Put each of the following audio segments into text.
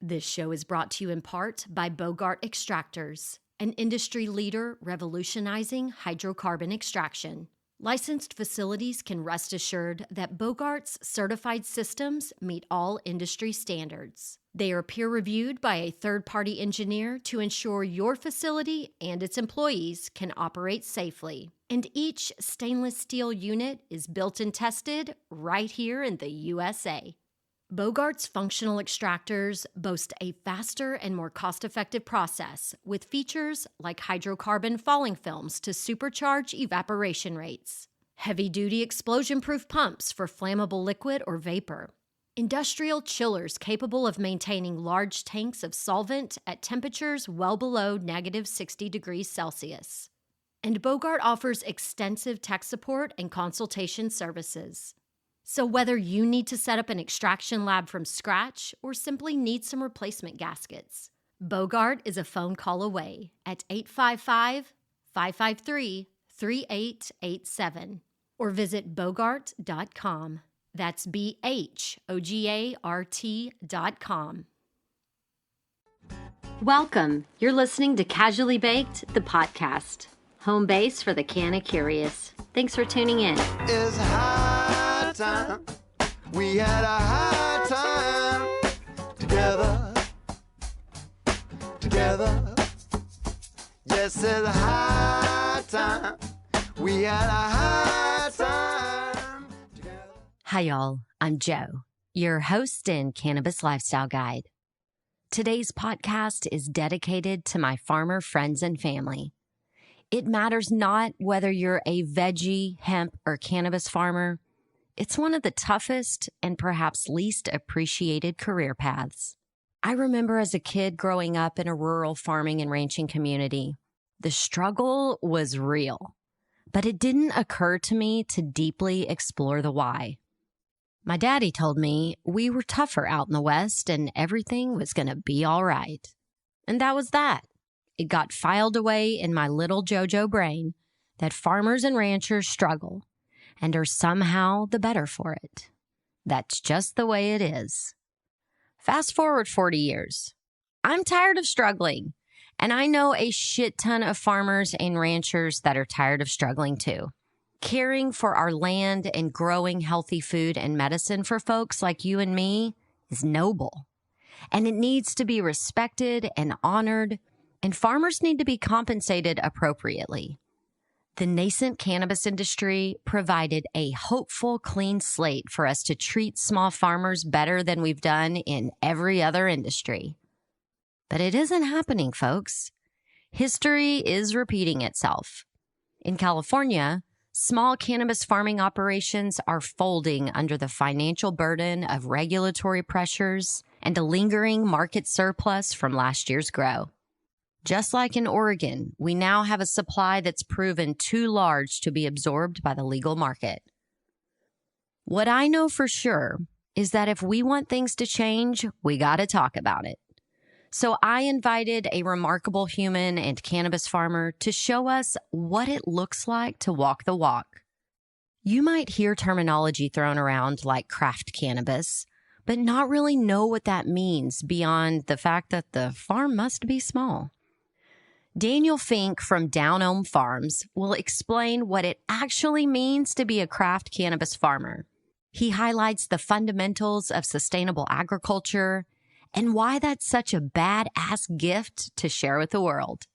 This show is brought to you in part by Bogart Extractors, an industry leader revolutionizing hydrocarbon extraction. Licensed facilities can rest assured that Bogart's certified systems meet all industry standards. They are peer-reviewed by a third-party engineer to ensure your facility and its employees can operate safely. And each stainless steel unit is built and tested right here in the USA. Bogart's functional extractors boast a faster and more cost-effective process with features like hydrocarbon falling films to supercharge evaporation rates, heavy-duty explosion-proof pumps for flammable liquid or vapor, industrial chillers capable of maintaining large tanks of solvent at temperatures well below negative 60 degrees Celsius. And Bogart offers extensive tech support and consultation services. So whether you need to set up an extraction lab from scratch or simply need some replacement gaskets, Bogart is a phone call away at 855-553-3887 or visit bogart.com. That's BHOGART.com. Welcome. You're listening to Casually Baked, the podcast, home base for the canna curious. Thanks for tuning in. It's high time. We had a high time together. Yes, it's high time. We had a high time together. Hi, y'all. I'm Jo, your host and cannabis lifestyle guide. Today's podcast is dedicated to my farmer friends and family. It matters not whether you're a veggie, hemp, or cannabis farmer. It's one of the toughest and perhaps least appreciated career paths. I remember as a kid growing up in a rural farming and ranching community. The struggle was real, but it didn't occur to me to deeply explore the why. My daddy told me we were tougher out in the West and everything was going to be all right. And that was that. It got filed away in my little JoJo brain that farmers and ranchers struggle and are somehow the better for it. That's just the way it is. Fast forward 40 years. I'm tired of struggling, and I know a shit ton of farmers and ranchers that are tired of struggling too. Caring for our land and growing healthy food and medicine for folks like you and me is noble, and it needs to be respected and honored. And farmers need to be compensated appropriately. The nascent cannabis industry provided a hopeful, clean slate for us to treat small farmers better than we've done in every other industry. But it isn't happening, folks. History is repeating itself. In California, small cannabis farming operations are folding under the financial burden of regulatory pressures and a lingering market surplus from last year's grow. Just like in Oregon, we now have a supply that's proven too large to be absorbed by the legal market. What I know for sure is that if we want things to change, we got to talk about it. So I invited a remarkable human and cannabis farmer to show us what it looks like to walk the walk. You might hear terminology thrown around like craft cannabis, but not really know what that means beyond the fact that the farm must be small. Daniel Fink from Down Home Farms will explain what it actually means to be a craft cannabis farmer. He highlights the fundamentals of sustainable agriculture and why that's such a badass gift to share with the world.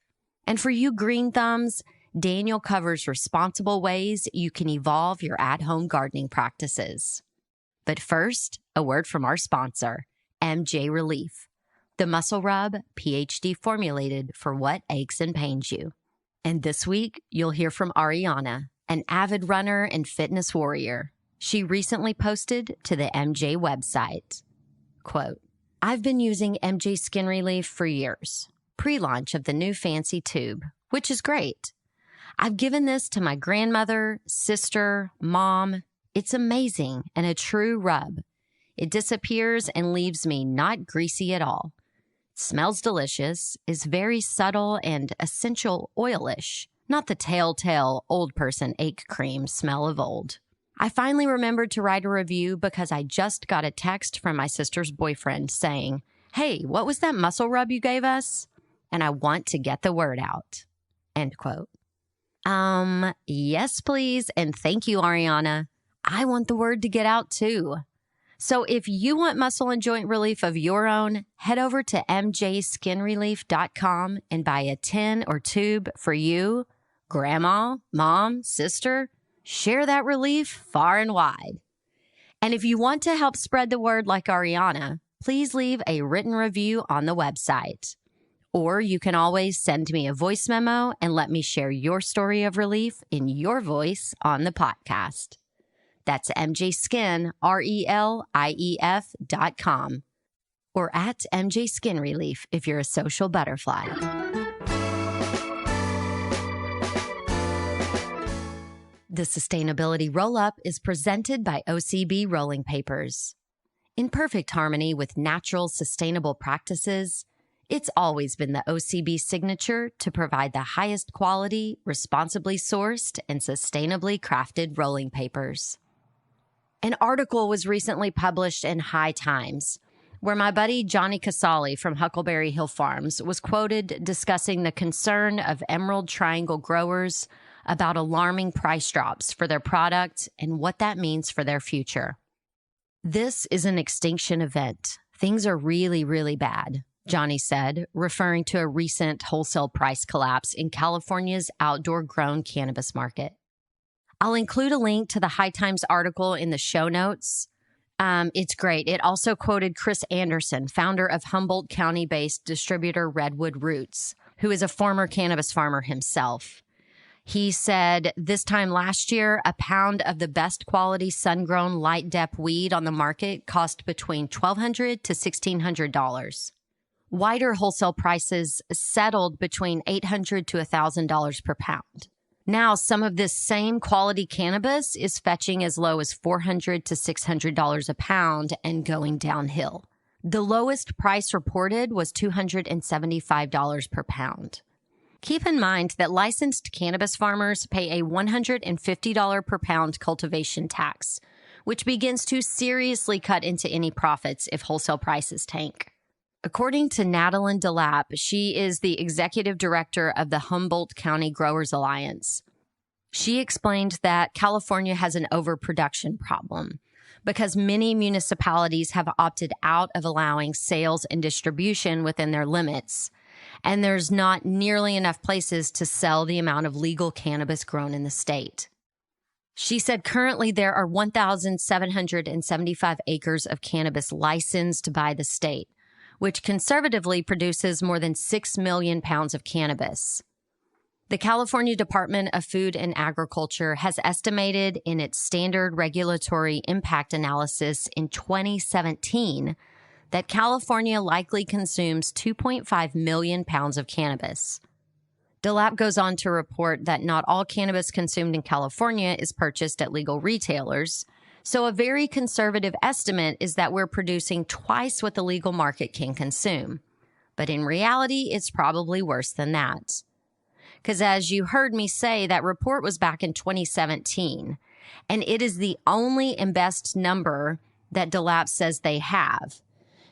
And for you green thumbs, Daniel covers responsible ways you can evolve your at-home gardening practices. But first, a word from our sponsor, MJ Relief. The muscle rub, Ph.D. formulated for what aches and pains you. And this week, you'll hear from Ariana, an avid runner and fitness warrior. She recently posted to the MJ website, quote, "I've been using MJ Skin Relief for years, pre-launch of the new fancy tube, which is great. I've given this to my grandmother, sister, mom. It's amazing and a true rub. It disappears and leaves me not greasy at all. Smells delicious, is very subtle and essential oilish, not the telltale old person ache cream smell of old. I finally remembered to write a review because I just got a text from my sister's boyfriend saying Hey, what was that muscle rub you gave us? And I want to get the word out. End quote. Yes, please. And thank you, Ariana. I want the word to get out too. So if you want muscle and joint relief of your own, head over to mjskinrelief.com and buy a tin or tube for you, grandma, mom, sister. Share that relief far and wide. And if you want to help spread the word like Ariana, please leave a written review on the website. Or you can always send me a voice memo and let me share your story of relief in your voice on the podcast. That's mjskinrelief.com or at mjskinrelief if you're a social butterfly. The Sustainability Roll-Up is presented by OCB Rolling Papers. In perfect harmony with natural, sustainable practices, it's always been the OCB signature to provide the highest quality, responsibly sourced, and sustainably crafted rolling papers. An article was recently published in High Times, where my buddy Johnny Casali from Huckleberry Hill Farms was quoted discussing the concern of Emerald Triangle growers about alarming price drops for their product and what that means for their future. This is an extinction event. Things are really, really bad, Johnny said, referring to a recent wholesale price collapse in California's outdoor-grown cannabis market. I'll include a link to the High Times article in the show notes. It's great. It also quoted Chris Anderson, founder of Humboldt County-based distributor Redwood Roots, who is a former cannabis farmer himself. He said this time last year, a pound of the best quality sun-grown light dep weed on the market cost between $1,200 to $1,600. Wider wholesale prices settled between $800 to $1,000 per pound. Now, some of this same quality cannabis is fetching as low as $400 to $600 a pound and going downhill. The lowest price reported was $275 per pound. Keep in mind that licensed cannabis farmers pay a $150 per pound cultivation tax, which begins to seriously cut into any profits if wholesale prices tank. According to Natalie DeLapp, she is the executive director of the Humboldt County Growers Alliance. She explained that California has an overproduction problem because many municipalities have opted out of allowing sales and distribution within their limits, and there's not nearly enough places to sell the amount of legal cannabis grown in the state. She said currently there are 1,775 acres of cannabis licensed by the state, which conservatively produces more than 6 million pounds of cannabis. The California Department of Food and Agriculture has estimated in its standard regulatory impact analysis in 2017 that California likely consumes 2.5 million pounds of cannabis. DeLapp goes on to report that not all cannabis consumed in California is purchased at legal retailers, so a very conservative estimate is that we're producing twice what the legal market can consume. But in reality, it's probably worse than that. Because as you heard me say, that report was back in 2017, and it is the only and best number that DeLapp says they have.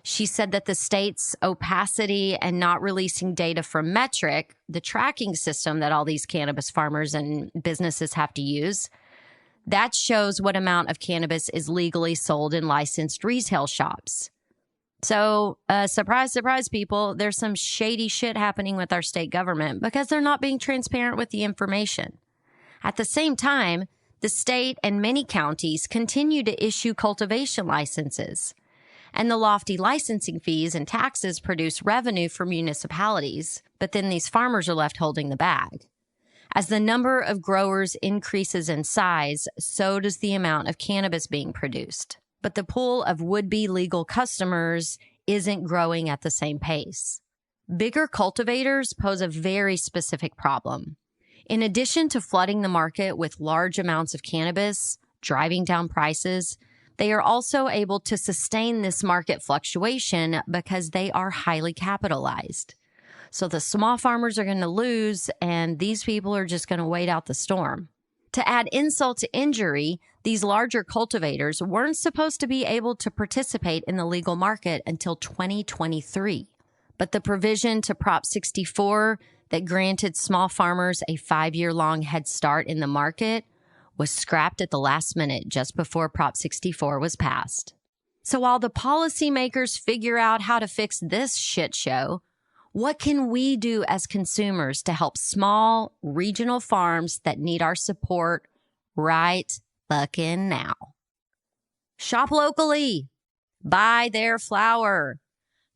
She said that the state's opacity and not releasing data from Metric, the tracking system that all these cannabis farmers and businesses have to use, that shows what amount of cannabis is legally sold in licensed retail shops. So, surprise, surprise, people, there's some shady shit happening with our state government because they're not being transparent with the information. At the same time, the state and many counties continue to issue cultivation licenses, and the lofty licensing fees and taxes produce revenue for municipalities, but then these farmers are left holding the bag. As the number of growers increases in size, so does the amount of cannabis being produced. But the pool of would-be legal customers isn't growing at the same pace. Bigger cultivators pose a very specific problem. In addition to flooding the market with large amounts of cannabis, driving down prices, they are also able to sustain this market fluctuation because they are highly capitalized. So the small farmers are going to lose, and these people are just going to wait out the storm. To add insult to injury, These larger cultivators weren't supposed to be able to participate in the legal market until 2023. But the provision to Prop 64 that granted small farmers a 5-year-long head start in the market was scrapped at the last minute just before Prop 64 was passed. So while the policymakers figure out how to fix this shit show, what can we do as consumers to help small regional farms that need our support right fucking now? Shop locally. Buy their flower.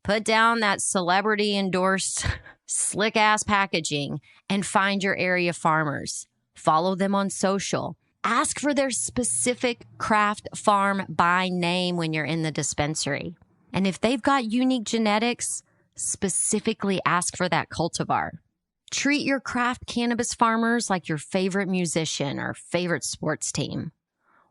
Put down that celebrity-endorsed slick-ass packaging and find your area farmers. Follow them on social. Ask for their specific craft farm by name when you're in the dispensary. And if they've got unique genetics, specifically ask for that cultivar. Treat your craft cannabis farmers like your favorite musician or favorite sports team.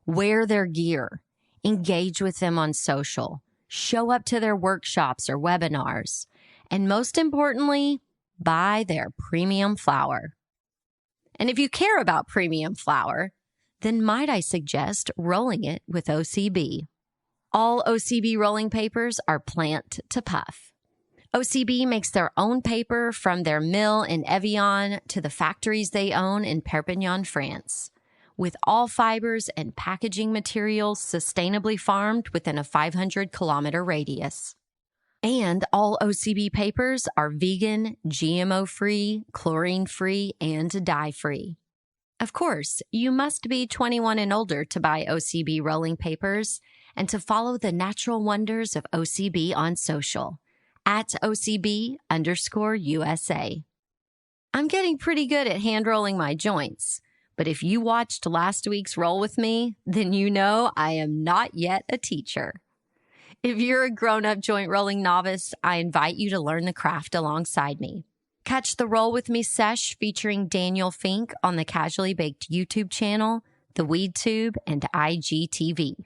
Wear their gear. Engage with them on social. Show up to their workshops or webinars. And most importantly, buy their premium flower. And if you care about premium flower, then might I suggest rolling it with OCB. All OCB rolling papers are plant to puff. OCB makes their own paper from their mill in Evian to the factories they own in Perpignan, France, with all fibers and packaging materials sustainably farmed within a 500-kilometer radius. And all OCB papers are vegan, GMO-free, chlorine-free, and dye-free. Of course, you must be 21 and older to buy OCB rolling papers and to follow the natural wonders of OCB on social. At OCB_USA. I'm getting pretty good at hand rolling my joints, but if you watched last week's Roll With Me, then you know I am not yet a teacher. If you're a grown-up joint rolling novice, I invite you to learn the craft alongside me. Catch the Roll With Me sesh featuring Daniel Fink on the Casually Baked YouTube channel, the Weed Tube, and IGTV.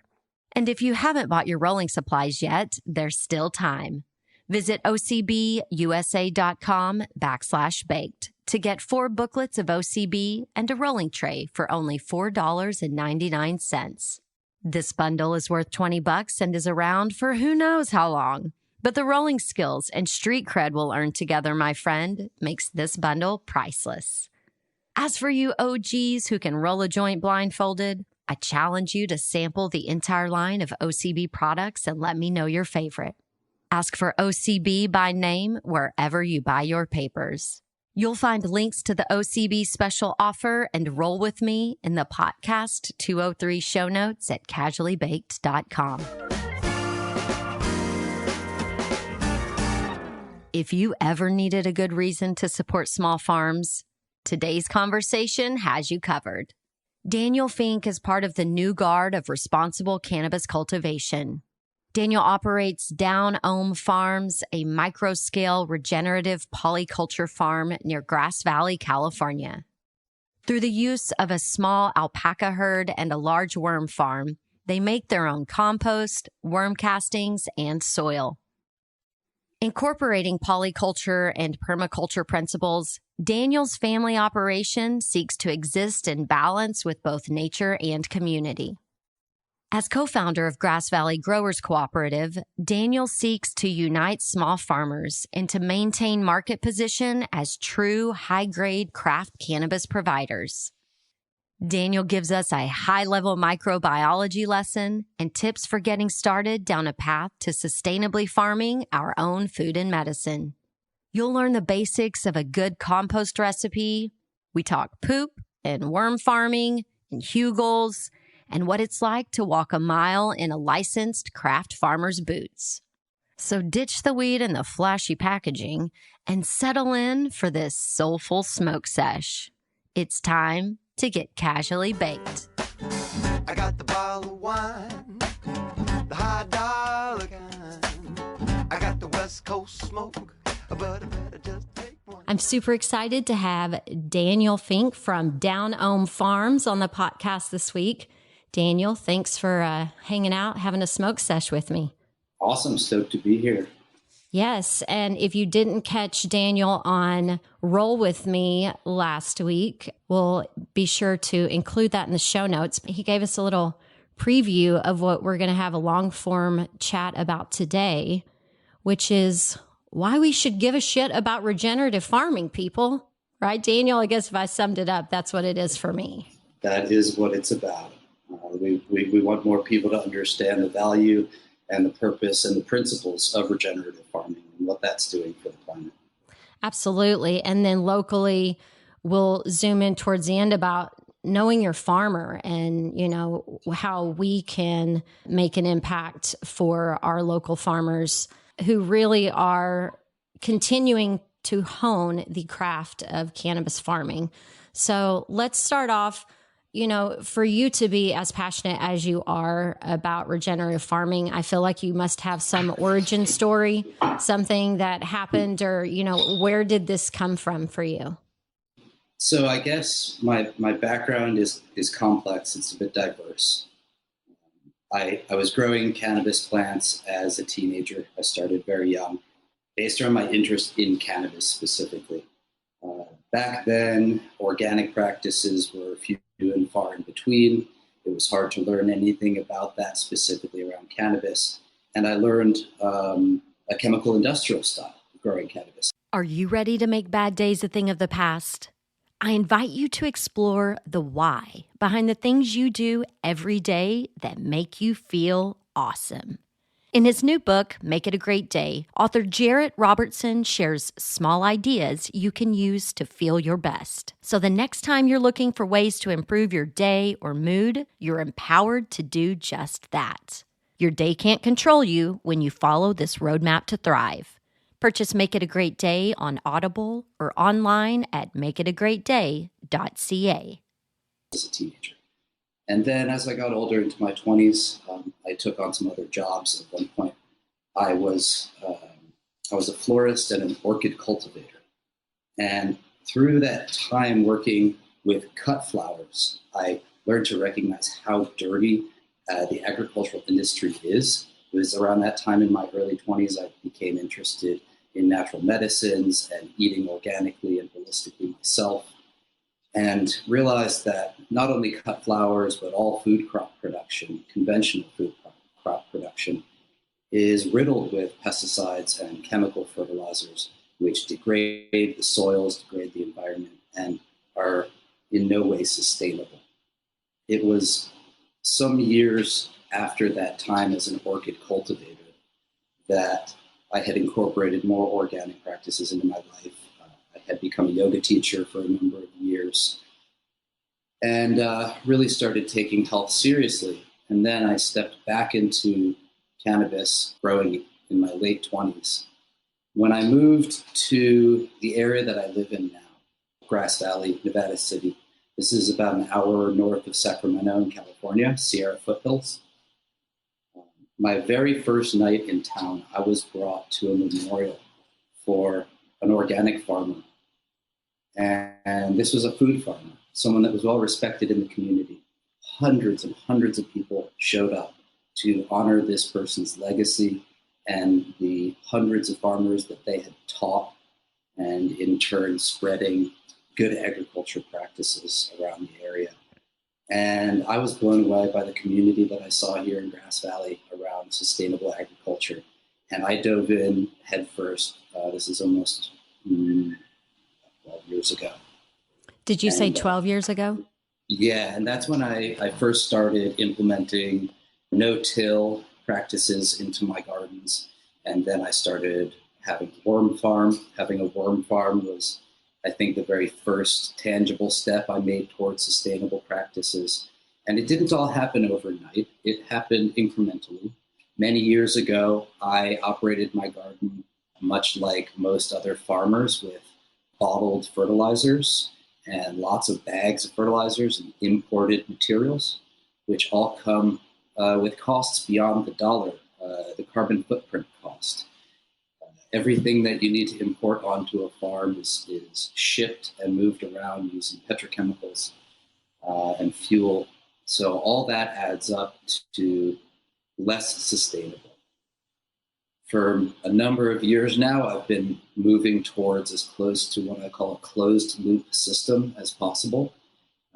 And if you haven't bought your rolling supplies yet, there's still time. Visit ocbusa.com/baked to get 4 booklets of OCB and a rolling tray for only $4.99. This bundle is worth $20 and is around for who knows how long. But the rolling skills and street cred we'll earn together, my friend, makes this bundle priceless. As for you OGs who can roll a joint blindfolded, I challenge you to sample the entire line of OCB products and let me know your favorite. Ask for OCB by name wherever you buy your papers. You'll find links to the OCB special offer and Roll With Me in the Potcast 203 show notes at casuallybaked.com. If you ever needed a good reason to support small farms, today's conversation has you covered. Daniel Fink is part of the new guard of responsible cannabis cultivation. Daniel operates Down Ohm Farms, a micro-scale regenerative polyculture farm near Grass Valley, California. Through the use of a small alpaca herd and a large worm farm, they make their own compost, worm castings, and soil. Incorporating polyculture and permaculture principles, Daniel's family operation seeks to exist in balance with both nature and community. As co-founder of Grass Valley Growers Cooperative, Daniel seeks to unite small farmers and to maintain market position as true high-grade craft cannabis providers. Daniel gives us a high-level microbiology lesson and tips for getting started down a path to sustainably farming our own food and medicine. You'll learn the basics of a good compost recipe. We talk poop and worm farming and hugels, and what it's like to walk a mile in a licensed craft farmer's boots. So ditch the weed and the flashy packaging and settle in for this soulful smoke sesh. It's time to get casually baked. I got the bottle of wine, the high dollar kind. I got the West Coast smoke, but I better just take one. I'm super excited to have Daniel Fink from Down Ohm Farms on the podcast this week. Daniel, thanks for hanging out, having a smoke sesh with me. Awesome. Stoked to be here. Yes. And if you didn't catch Daniel on Roll With Me last week, we'll be sure to include that in the show notes. He gave us a little preview of what we're going to have a long form chat about today, which is why we should give a shit about regenerative farming, people. Right, Daniel? I guess if I summed it up, that's what it is for me. That is what it's about. We want more people to understand the value and the purpose and the principles of regenerative farming and what that's doing for the planet. Absolutely. And then locally, we'll zoom in towards the end about knowing your farmer and, you know, how we can make an impact for our local farmers who really are continuing to hone the craft of cannabis farming. So let's start off. You know, for you to be as passionate as you are about regenerative farming, I feel like you must have some origin story, something that happened, or, you know, where did this come from for you? So I guess my background is complex. It's a bit diverse. I was growing cannabis plants as a teenager. I started very young, based on my interest in cannabis specifically. Back then, organic practices were few and far in between. It was hard to learn anything about that specifically around cannabis. And I learned a chemical industrial style of growing cannabis. Are you ready to make bad days a thing of the past? I invite you to explore the why behind the things you do every day that make you feel awesome. In his new book, Make It a Great Day, author Jarrett Robertson shares small ideas you can use to feel your best. So the next time you're looking for ways to improve your day or mood, you're empowered to do just that. Your day can't control you when you follow this roadmap to thrive. Purchase Make It a Great Day on Audible or online at makeitagreatday.ca. As a teenager. And then as I got older into my 20s, I took on some other jobs. At one point, I was a florist and an orchid cultivator. And through that time working with cut flowers, I learned to recognize how dirty the agricultural industry is. It was around that time in my early 20s I became interested in natural medicines and eating organically and holistically myself, and realized that not only cut flowers, but all food crop production, conventional food crop production, is riddled with pesticides and chemical fertilizers, which degrade the soils, degrade the environment, and are in no way sustainable. It was some years after that time as an orchid cultivator that I had incorporated more organic practices into my life. I had become a yoga teacher for a number of years and really started taking health seriously. And then I stepped back into cannabis growing in my late 20s. When I moved to the area that I live in now, Grass Valley, Nevada City, this is about an hour north of Sacramento in California, Sierra foothills. My very first night in town, I was brought to a memorial for an organic farmer. And this was a food farmer, someone that was well respected in the community. Hundreds and hundreds of people showed up to honor this person's legacy and the hundreds of farmers that they had taught, and in turn spreading good agriculture practices around the area. And I was blown away by the community that I saw here in Grass Valley around sustainable agriculture. And I dove in headfirst. This is almost 12 years ago. Did you say 12 years ago? Yeah, and that's when I first started implementing no-till practices into my gardens. And then I started having a worm farm. Having a worm farm was, I think, the very first tangible step I made towards sustainable practices. And it didn't all happen overnight. It happened incrementally. Many years ago, I operated my garden much like most other farmers, with bottled fertilizers and lots of bags of fertilizers and imported materials, which all come with costs beyond the dollar, the carbon footprint cost. Everything that you need to import onto a farm is shipped and moved around using petrochemicals and fuel. So all that adds up to less sustainable. For a number of years now, I've been moving towards as close to what I call a closed loop system as possible,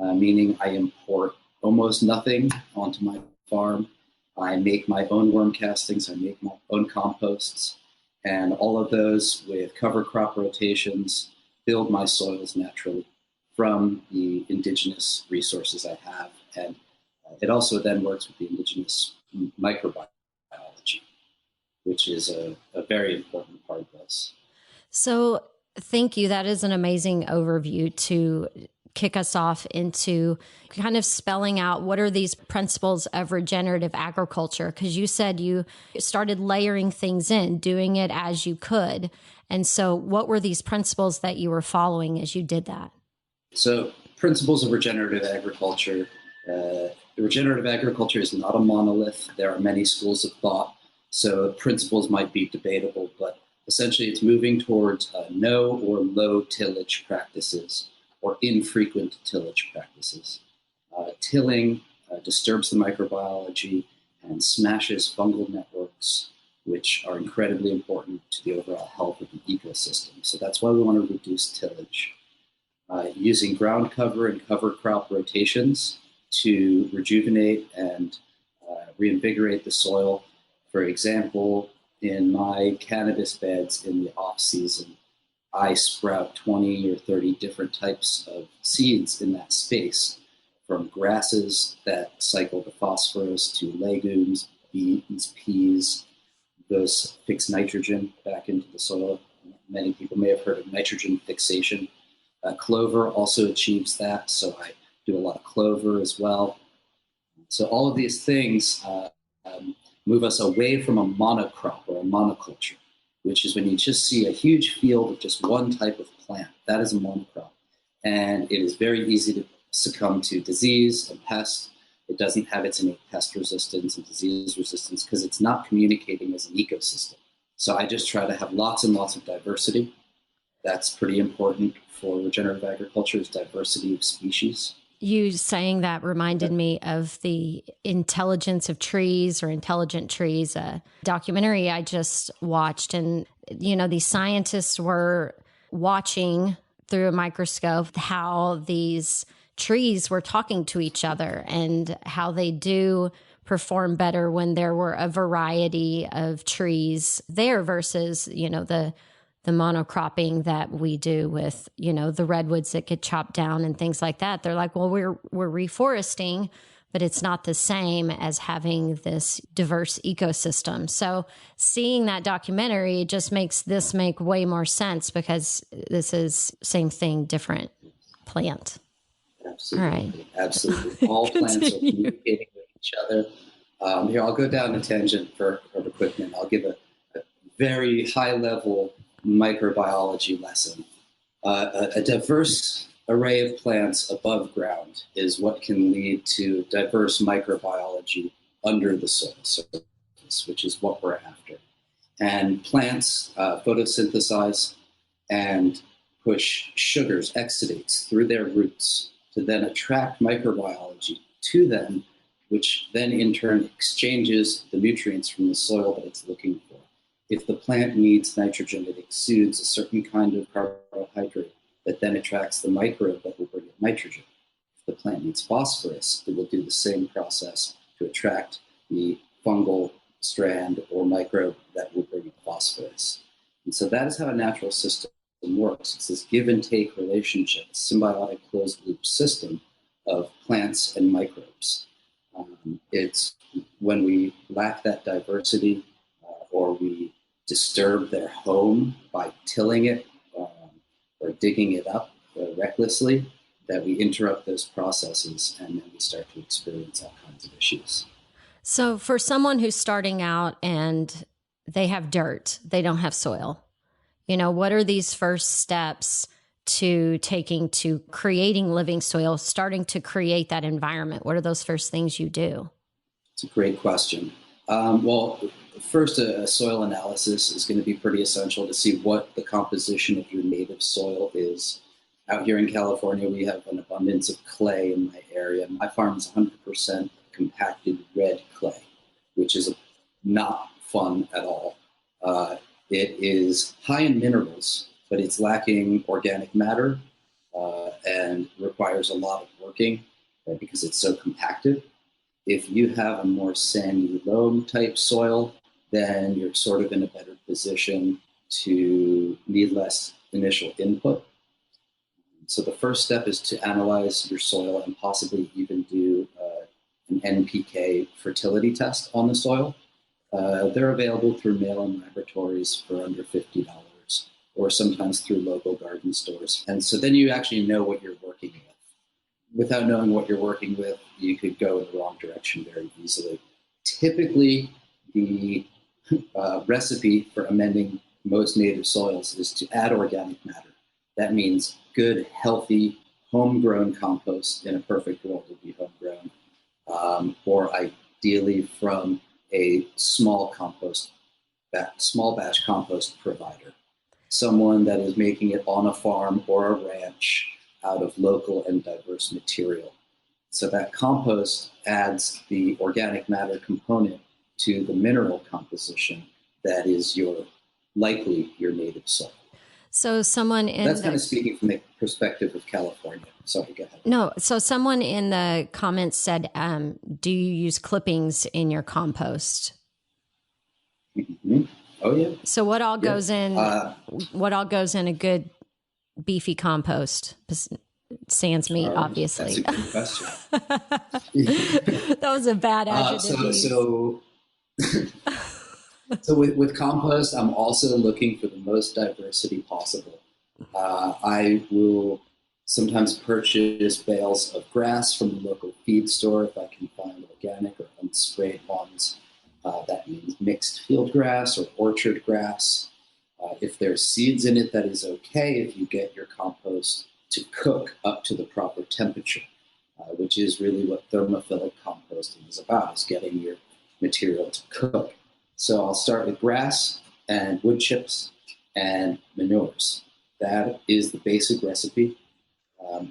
meaning I import almost nothing onto my farm. I make my own worm castings, I make my own composts, and all of those with cover crop rotations build my soils naturally from the indigenous resources I have. And it also then works with the indigenous microbiology, which is a very important part of this. So thank you. That is an amazing overview to kick us off into kind of spelling out what are these principles of regenerative agriculture? Because you said you started layering things in, doing it as you could. And so what were these principles that you were following as you did that? So principles of regenerative agriculture. Regenerative agriculture is not a monolith. There are many schools of thought. So principles might be debatable, but essentially it's moving towards no or low tillage practices or infrequent tillage practices. Tilling disturbs the microbiology and smashes fungal networks, which are incredibly important to the overall health of the ecosystem. So that's why we want to reduce tillage. Using ground cover and cover crop rotations to rejuvenate and reinvigorate the soil. For example, in my cannabis beds in the off season, I sprout 20 or 30 different types of seeds in that space, from grasses that cycle the phosphorus to legumes, beans, peas. Those fix nitrogen back into the soil. Many people may have heard of nitrogen fixation. Clover also achieves that, so I do a lot of clover as well. So all of these things move us away from a monocrop or a monoculture, which is when you just see a huge field of just one type of plant. That is a monocrop. And it is very easy to succumb to disease and pest. It doesn't have its innate pest resistance and disease resistance because it's not communicating as an ecosystem. So I just try to have lots and lots of diversity. That's pretty important for regenerative agriculture, is diversity of species. You saying that reminded me of the Intelligence of Trees or Intelligent Trees, a documentary I just watched. And, you know, these scientists were watching through a microscope how these trees were talking to each other and how they do perform better when there were a variety of trees there versus, you know, the monocropping that we do with, you know, the redwoods that get chopped down and things like that. They're like, well, we're reforesting, but it's not the same as having this diverse ecosystem. So seeing that documentary just makes this make way more sense because this is same thing, different plant. Absolutely. All right. Absolutely. All plants are communicating with each other. Here, I'll go down a tangent for a quick minute. I'll give a very high-level microbiology lesson. A diverse array of plants above ground is what can lead to diverse microbiology under the soil surface, which is what we're after. And plants photosynthesize and push sugars, exudates, through their roots to then attract microbiology to them, which then in turn exchanges the nutrients from the soil that it's looking for. If the plant needs nitrogen, it exudes a certain kind of carbohydrate that then attracts the microbe that will bring it nitrogen. If the plant needs phosphorus, it will do the same process to attract the fungal strand or microbe that will bring it phosphorus. And so that is how a natural system works. It's this give and take relationship, a symbiotic closed loop system of plants and microbes. It's when we lack that diversity or we disturb their home by tilling it or digging it up recklessly, that we interrupt those processes and then we start to experience all kinds of issues. So for someone who's starting out and they have dirt, they don't have soil, you know, what are these first steps to taking to creating living soil, starting to create that environment? What are those first things you do? It's a great question. Well, first, a soil analysis is going to be pretty essential to see what the composition of your native soil is. Out here in California, we have an abundance of clay in my area. My farm is 100% compacted red clay, which is not fun at all. It is high in minerals, but it's lacking organic matter and requires a lot of working because it's so compacted. If you have a more sandy loam type soil, then you're sort of in a better position to need less initial input. So the first step is to analyze your soil and possibly even do an NPK fertility test on the soil. They're available through mail-in laboratories for under $50 or sometimes through local garden stores. And so then you actually know what you're working with. Without knowing what you're working with, you could go in the wrong direction very easily. Typically, the recipe for amending most native soils is to add organic matter. That means good, healthy, homegrown compost. In a perfect world would be homegrown, or ideally from a small batch compost provider. Someone that is making it on a farm or a ranch out of local and diverse material. So that compost adds the organic matter component to the mineral composition that is likely your native soil. So someone in That's kind of speaking from the perspective of California. Sorry, go ahead. No, so someone in the comments said, do you use clippings in your compost? Mm-hmm. Oh yeah. So what all goes in? What all goes in a good beefy compost? Sans meat, obviously. That's a good question. That was a bad adjective. So with compost, I'm also looking for the most diversity possible. I will sometimes purchase bales of grass from the local feed store if I can find organic or unsprayed ones. That means mixed field grass or orchard grass. If there's seeds in it, that is okay if you get your compost to cook up to the proper temperature, which is really what thermophilic composting is about, is getting your material to cook. So I'll start with grass and wood chips and manures. That is the basic recipe.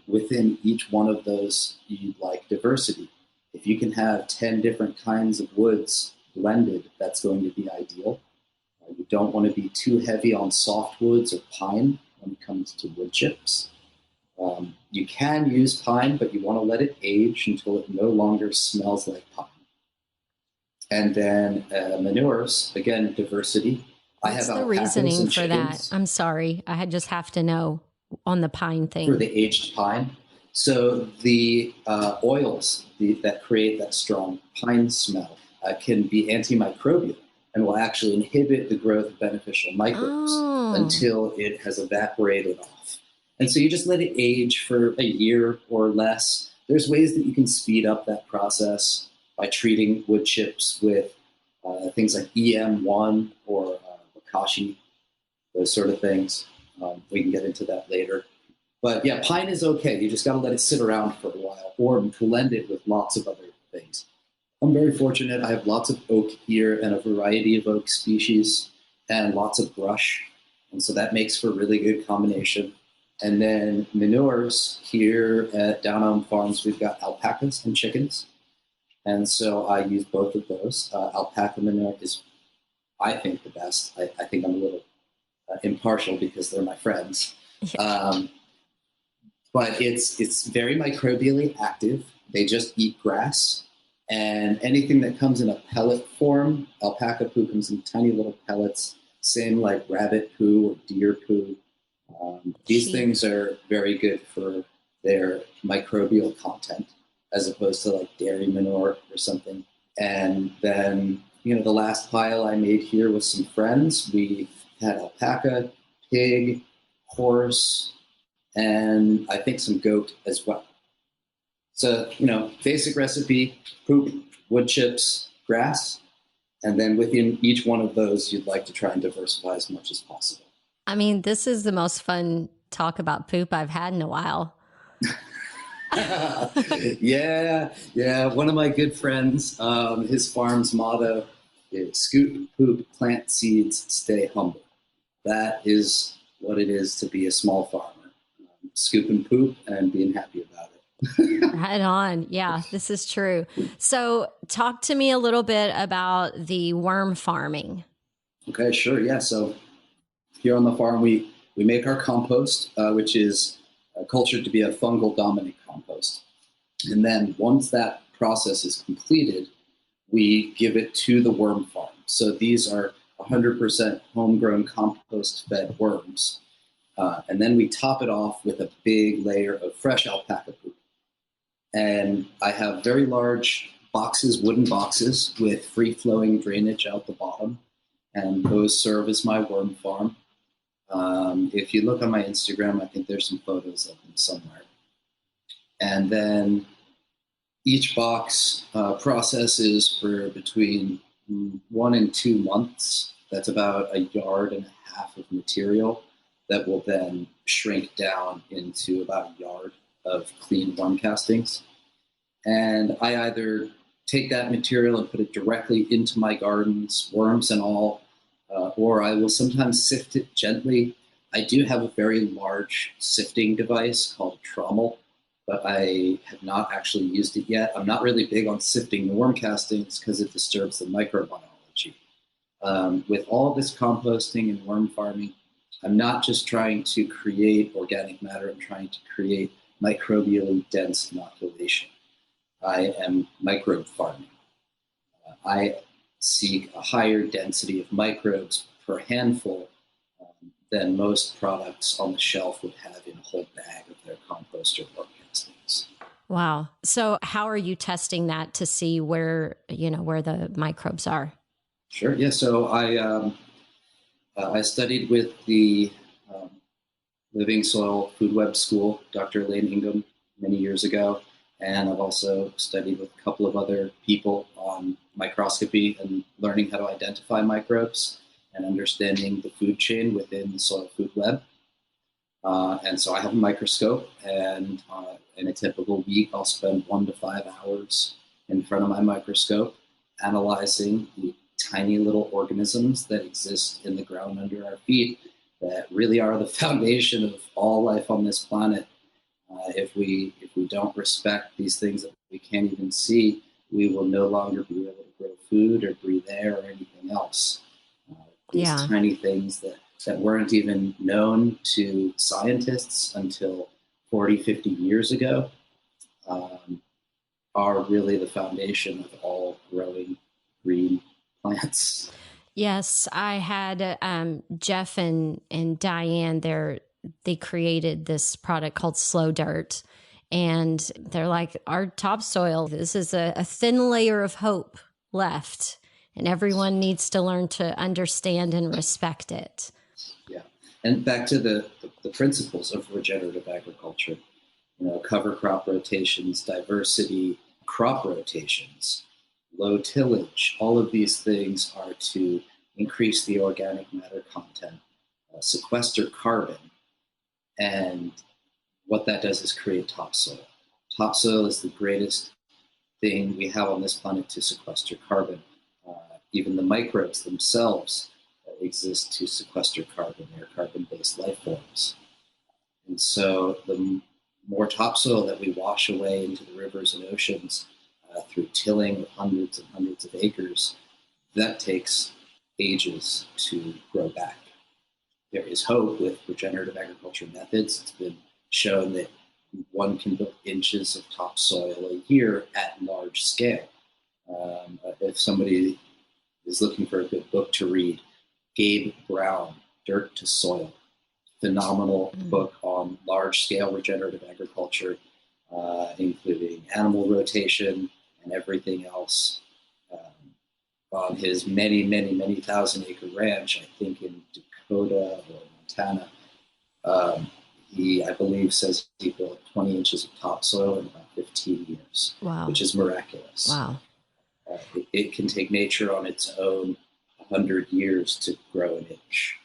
Within each one of those, you'd like diversity. If you can have 10 different kinds of woods blended, that's going to be ideal. You don't want to be too heavy on softwoods or pine when it comes to wood chips. You can use pine, but you want to let it age until it no longer smells like pine. And then manures, again, diversity. What's the reasoning for that? I'm sorry. I just have to know on the pine thing. For the aged pine. So the oils that create that strong pine smell can be antimicrobial and will actually inhibit the growth of beneficial microbes until it has evaporated off. And so you just let it age for a year or less. There's ways that you can speed up that process by treating wood chips with things like EM1 or Bokashi, those sort of things. We can get into that later. But yeah, pine is okay. You just got to let it sit around for a while or blend it with lots of other things. I'm very fortunate. I have lots of oak here and a variety of oak species and lots of brush. And so that makes for a really good combination. And then manures here at Down Home Farms, we've got alpacas and chickens. And so I use both of those. Alpaca manure is, I think, the best. I think I'm a little impartial because they're my friends. But it's very microbially active. They just eat grass. And anything that comes in a pellet form, alpaca poo comes in tiny little pellets, same like rabbit poo or deer poo. These things are very good for their microbial content as opposed to like dairy manure or something. And then, the last pile I made here with some friends, we had alpaca, pig, horse, and I think some goat as well. So, basic recipe, poop, wood chips, grass, and then within each one of those, you'd like to try and diversify as much as possible. I mean, this is the most fun talk about poop I've had in a while. Yeah. One of my good friends, his farm's motto is scoop, poop, plant seeds, stay humble. That is what it is to be a small farmer. Scoop and poop and being happy about it. Right on. Yeah, this is true. So talk to me a little bit about the worm farming. Okay, sure. Yeah. So here on the farm, we make our compost, which is cultured to be a fungal dominant compost. And then once that process is completed, we give it to the worm farm. So these are 100% homegrown compost-fed worms. And then we top it off with a big layer of fresh alpaca poop. And I have very large boxes, wooden boxes, with free-flowing drainage out the bottom. And those serve as my worm farm. If you look on my Instagram, I think there's some photos of them somewhere. And then each box processes for between 1 and 2 months. That's about 1.5 yards of material that will then shrink down into about 1 yard of clean worm castings. And I either take that material and put it directly into my gardens, worms and all, or I will sometimes sift it gently. I do have a very large sifting device called a trommel, but I have not actually used it yet. I'm not really big on sifting the worm castings because it disturbs the microbiology. With all this composting and worm farming, I'm not just trying to create organic matter, I'm trying to create microbially dense inoculation. I am microbe farming. I seek a higher density of microbes per handful than most products on the shelf would have in a whole bag of their compost or worm castings. Wow. So how are you testing that to see where the microbes are? Sure. Yeah. So I studied with the Living Soil Food Web School, Dr. Elaine Ingham, many years ago. And I've also studied with a couple of other people on microscopy and learning how to identify microbes and understanding the food chain within the soil food web. And so I have a microscope, and in a typical week, I'll spend 1 to 5 hours in front of my microscope analyzing the tiny little organisms that exist in the ground under our feet that really are the foundation of all life on this planet. If we don't respect these things that we can't even see, we will no longer be able to grow food or breathe air or anything else. These tiny things that weren't even known to scientists until 40, 50 years ago are really the foundation of all growing green plants. Yes, I had Jeff and Diane there. They created this product called Slow Dirt, and they're like, our topsoil, this is a thin layer of hope left, and everyone needs to learn to understand and respect it. Yeah. And back to the principles of regenerative agriculture, cover crop rotations, diversity, crop rotations, low tillage, all of these things are to increase the organic matter content, sequester carbon. And what that does is create topsoil. Topsoil is the greatest thing we have on this planet to sequester carbon. Even the microbes themselves exist to sequester carbon. They're carbon-based life forms. And so the more topsoil that we wash away into the rivers and oceans through tilling of hundreds and hundreds of acres, that takes ages to grow back. There is hope with regenerative agriculture methods. It's been shown that one can build inches of topsoil a year at large scale. If somebody is looking for a good book to read, Gabe Brown, Dirt to Soil, phenomenal book on large-scale regenerative agriculture, including animal rotation and everything else. On his many, many, many thousand-acre ranch, I think in Dakota or Montana, he, I believe, says he built 20 inches of topsoil in about 15 years, which is miraculous. Wow. It can take nature on its own 100 years to grow an inch.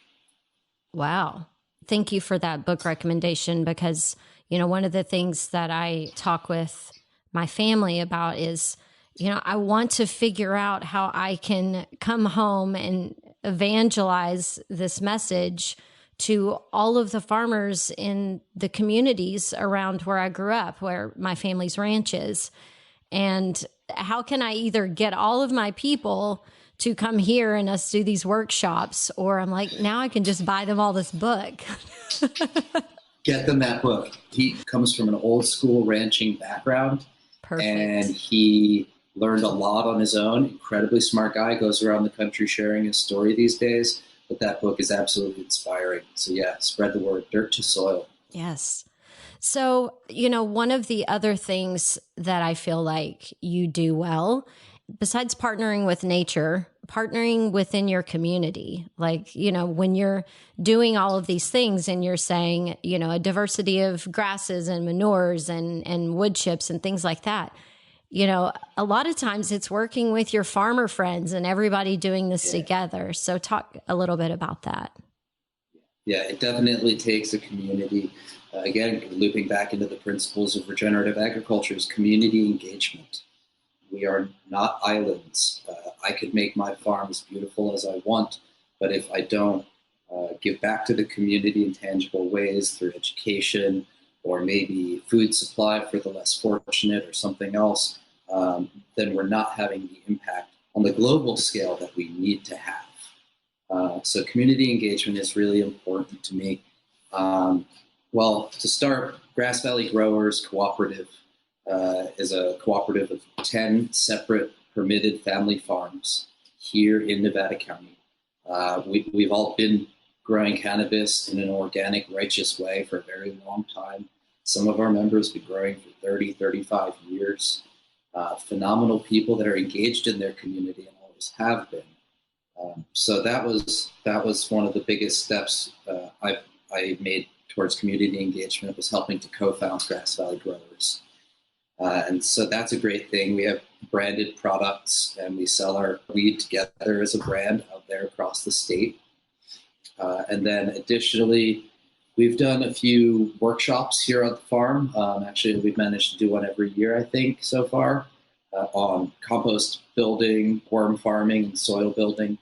Wow. Thank you for that book recommendation, because, one of the things that I talk with my family about is, I want to figure out how I can come home and evangelize this message to all of the farmers in the communities around where I grew up, where my family's ranch is. And how can I either get all of my people to come here and us do these workshops, or I'm like, now I can just buy them all this book. Get them that book. He comes from an old school ranching background. Perfect. And he learned a lot on his own. Incredibly smart guy, goes around the country sharing his story these days. But that book is absolutely inspiring. So yeah, spread the word, dirt to soil. Yes. So, one of the other things that I feel like you do well, besides partnering with nature, partnering within your community, like, when you're doing all of these things and you're saying, a diversity of grasses and manures and wood chips and things like that, a lot of times it's working with your farmer friends and everybody doing this together. So talk a little bit about that. Yeah, it definitely takes a community. Again, looping back into the principles of regenerative agriculture is community engagement. We are not islands. I could make my farm as beautiful as I want, but if I don't give back to the community in tangible ways through education or maybe food supply for the less fortunate or something else, then we're not having the impact on the global scale that we need to have. So community engagement is really important to me. Well, to start, Grass Valley Growers Cooperative is a cooperative of 10 separate permitted family farms here in Nevada County. We've all been growing cannabis in an organic, righteous way for a very long time. Some of our members have been growing for 30, 35 years. Phenomenal people that are engaged in their community and always have been. So that was one of the biggest steps I made towards community engagement, was helping to co-found Grass Valley Growers. And so that's a great thing. We have branded products and we sell our weed together as a brand out there across the state. And then additionally, we've done a few workshops here at the farm. Actually, we've managed to do one every year, I think, so far, on compost building, worm farming, and soil building,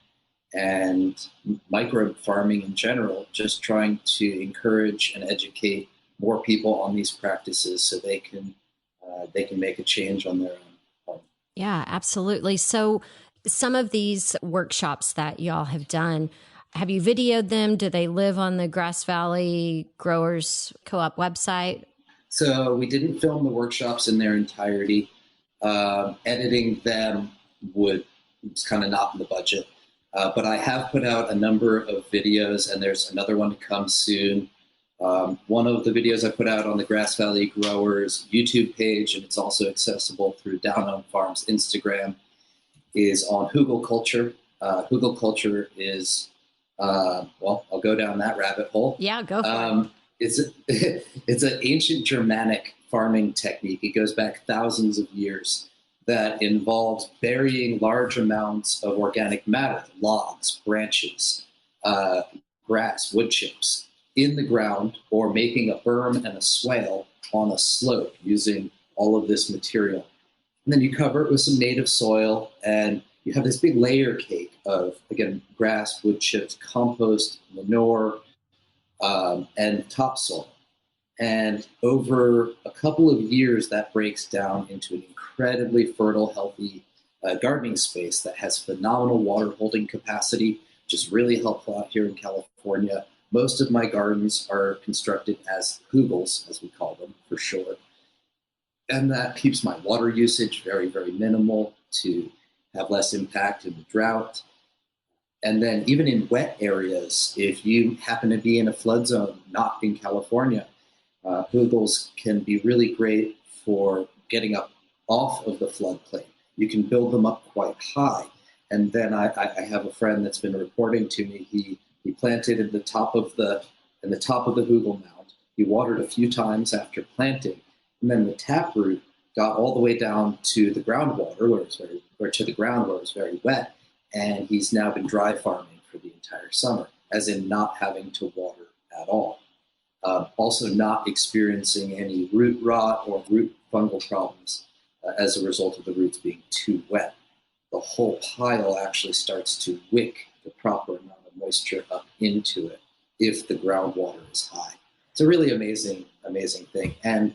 and microbe farming in general, just trying to encourage and educate more people on these practices so they can make a change on their own. Yeah, absolutely. So some of these workshops that y'all have done, have you videoed them? Do they live on the Grass Valley Growers Co-op website? So we didn't film the workshops in their entirety. Editing them was kind of not in the budget. But I have put out a number of videos, and there's another one to come soon. One of the videos I put out on the Grass Valley Growers YouTube page, and it's also accessible through Down Home Farms Instagram, is on hugelkultur. Hugelkultur is, well, I'll go down that rabbit hole. Yeah, go for it. It's an ancient Germanic farming technique. It goes back thousands of years, that involves burying large amounts of organic matter, logs, branches, grass, wood chips, in the ground, or making a berm and a swale on a slope using all of this material. And then you cover it with some native soil, and you have this big layer cake of, again, grass, wood chips, compost, manure, and topsoil. And over a couple of years, that breaks down into an incredibly fertile, healthy gardening space that has phenomenal water holding capacity, which is really helpful out here in California. Most of my gardens are constructed as hugels, as we call them for short. And that keeps my water usage very, very minimal to have less impact in the drought. And then even in wet areas, if you happen to be in a flood zone, not in California, hugels can be really great for getting up off of the floodplain. You can build them up quite high. And then I have a friend that's been reporting to me, he planted in the top of the hugel mound. He watered a few times after planting, and then the taproot got all the way down to the groundwater, where it was very wet. And he's now been dry farming for the entire summer, as in not having to water at all. Also not experiencing any root rot or root fungal problems as a result of the roots being too wet. The whole pile actually starts to wick the proper amount of moisture up into it if the groundwater is high. It's a really amazing thing. And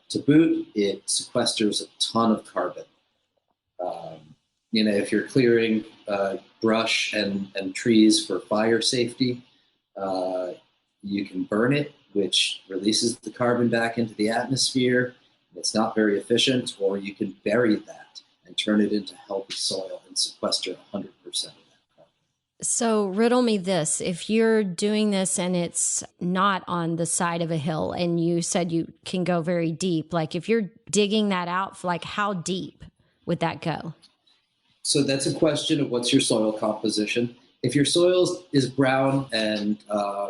to boot, it sequesters a ton of carbon. if you're clearing brush and trees for fire safety, you can burn it, which releases the carbon back into the atmosphere. It's not very efficient. Or you can bury that and turn it into healthy soil and sequester 100% of that carbon. So riddle me this. If you're doing this and it's not on the side of a hill, and you said you can go very deep, like if you're digging that out, like how deep would that go? So that's a question of what's your soil composition. If your soil is brown and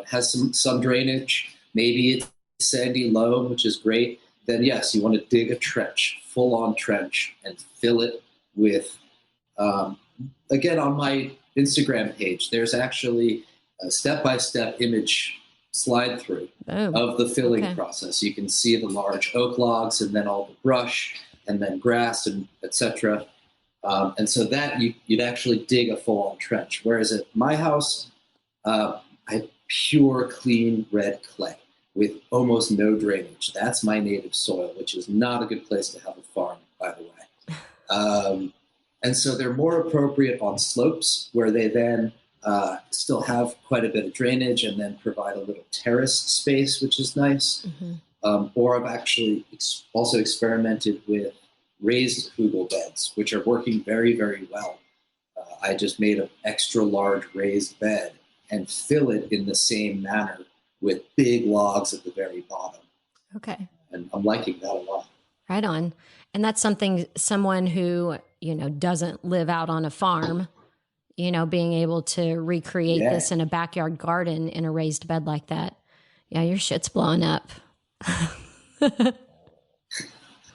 has some drainage, maybe it's sandy loam, which is great, then yes, you want to dig a trench, full-on trench, and fill it with, again, on my Instagram page, there's actually a step-by-step image slide through of the filling process. You can see the large oak logs and then all the brush and then grass and etc. And so that you'd actually dig a full-on trench. Whereas at my house, I have pure, clean red clay with almost no drainage. That's my native soil, which is not a good place to have a farm, by the way. And so they're more appropriate on slopes where they then still have quite a bit of drainage and then provide a little terrace space, which is nice. Or I've actually also experimented with raised hugel beds, which are working very, very well. I just made an extra large raised bed and fill it in the same manner with big logs at the very bottom. Okay. And I'm liking that a lot. Right on. And that's something someone who, doesn't live out on a farm, being able to recreate this in a backyard garden in a raised bed like that. Yeah, your shit's blowing up.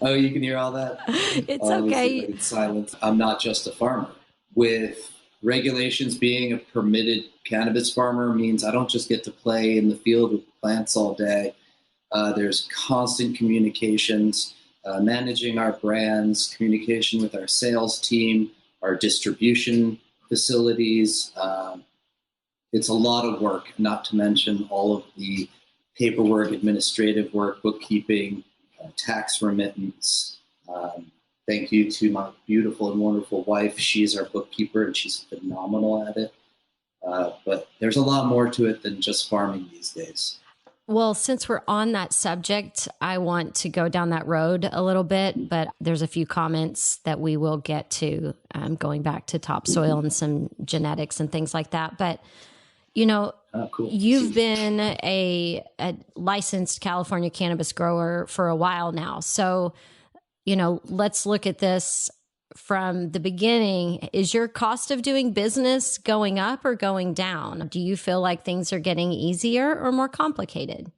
Oh, you can hear all that? It's okay. It's silent. I'm not just a farmer. With regulations, being a permitted cannabis farmer means I don't just get to play in the field with plants all day. There's constant communications, managing our brands, communication with our sales team, our distribution facilities. It's a lot of work, not to mention all of the paperwork, administrative work, bookkeeping, tax remittance. Thank you to my beautiful and wonderful wife. She's our bookkeeper and she's phenomenal at it. But there's a lot more to it than just farming these days. Well, since we're on that subject, I want to go down that road a little bit, but there's a few comments that we will get to, going back to topsoil and some genetics and things like that. But, cool. You've been a licensed California cannabis grower for a while now. So, let's look at this from the beginning. Is your cost of doing business going up or going down? Do you feel like things are getting easier or more complicated?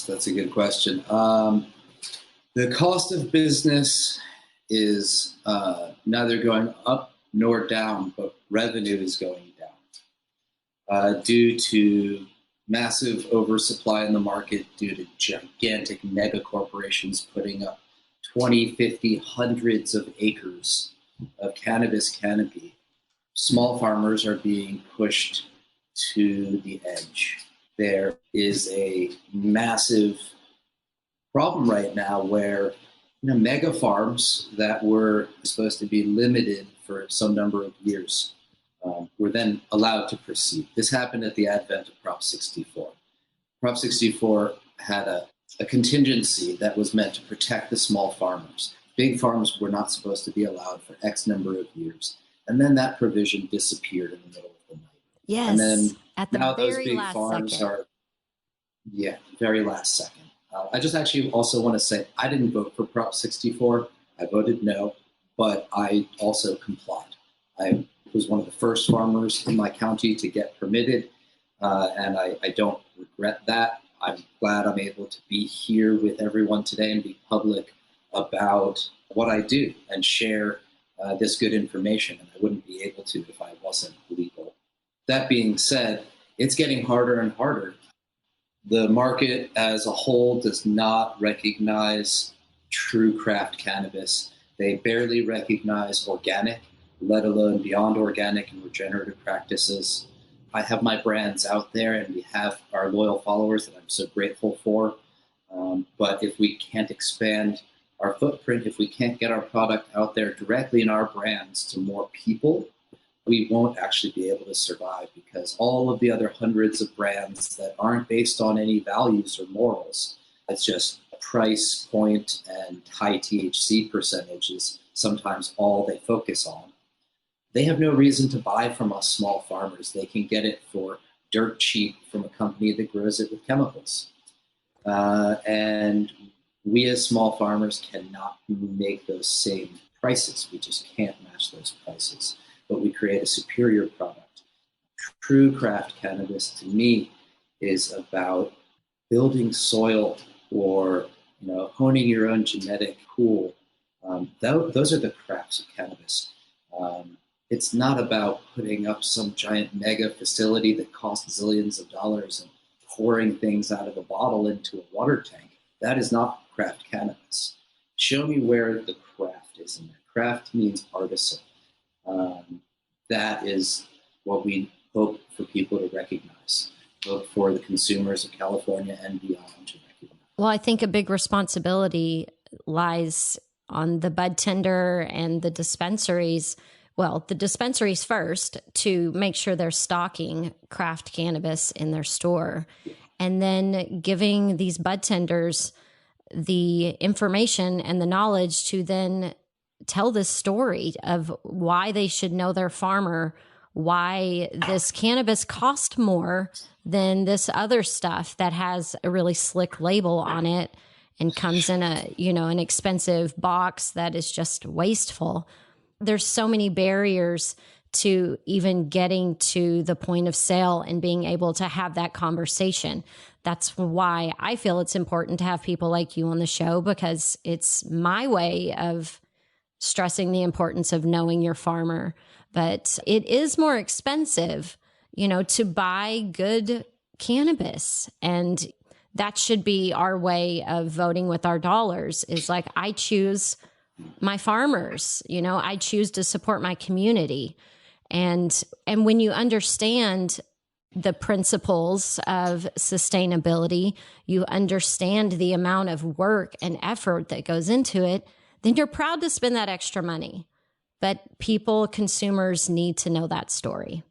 That's a good question. The cost of business is neither going up nor down, but revenue is going down due to massive oversupply in the market, due to gigantic mega corporations putting up 20, 50, hundreds of acres of cannabis canopy. Small farmers are being pushed to the edge. There is a massive problem right now where mega farms that were supposed to be limited for some number of years were then allowed to proceed. This happened at the advent of Prop 64. Prop 64 had a contingency that was meant to protect the small farmers. Big farms were not supposed to be allowed for X number of years. And then that provision disappeared in the middle of the night. Yes. And then at the now very those big last farms second. are, very last second. I just actually also want to say I didn't vote for Prop 64. I voted no, but I also complied. I was one of the first farmers in my county to get permitted, and I don't regret that. I'm glad I'm able to be here with everyone today and be public about what I do and share this good information. And I wouldn't be able to if I wasn't legal. That being said, it's getting harder and harder. The market as a whole does not recognize true craft cannabis. They barely recognize organic, let alone beyond organic and regenerative practices. I have my brands out there and we have our loyal followers that I'm so grateful for. But if we can't expand our footprint, if we can't get our product out there directly in our brands to more people, we won't actually be able to survive, because all of the other hundreds of brands that aren't based on any values or morals, it's just a price point and high THC percentage is sometimes all they focus on. They have no reason to buy from us small farmers. They can get it for dirt cheap from a company that grows it with chemicals. And we as small farmers cannot make those same prices. We just can't match those prices. But we create a superior product. True craft cannabis, to me, is about building soil or honing your own genetic pool. Those are the crafts of cannabis. It's not about putting up some giant mega facility that costs zillions of dollars and pouring things out of a bottle into a water tank. That is not craft cannabis. Show me where the craft is in there. Craft means artisan. That is what we hope for people to recognize, hope for the consumers of California and beyond to recognize. Well, I think a big responsibility lies on the bud tender and the dispensaries. Well, the dispensaries first, to make sure they're stocking craft cannabis in their store, and then giving these bud tenders the information and the knowledge to then tell this story of why they should know their farmer, why this cannabis cost more than this other stuff that has a really slick label on it and comes in an expensive box that is just wasteful. There's so many barriers to even getting to the point of sale and being able to have that conversation. That's why I feel it's important to have people like you on the show, because it's my way of stressing the importance of knowing your farmer. But it is more expensive, to buy good cannabis. And that should be our way of voting with our dollars, is like, I choose my farmers, I choose to support my community. And when you understand the principles of sustainability, you understand the amount of work and effort that goes into it, then you're proud to spend that extra money. But consumers need to know that story.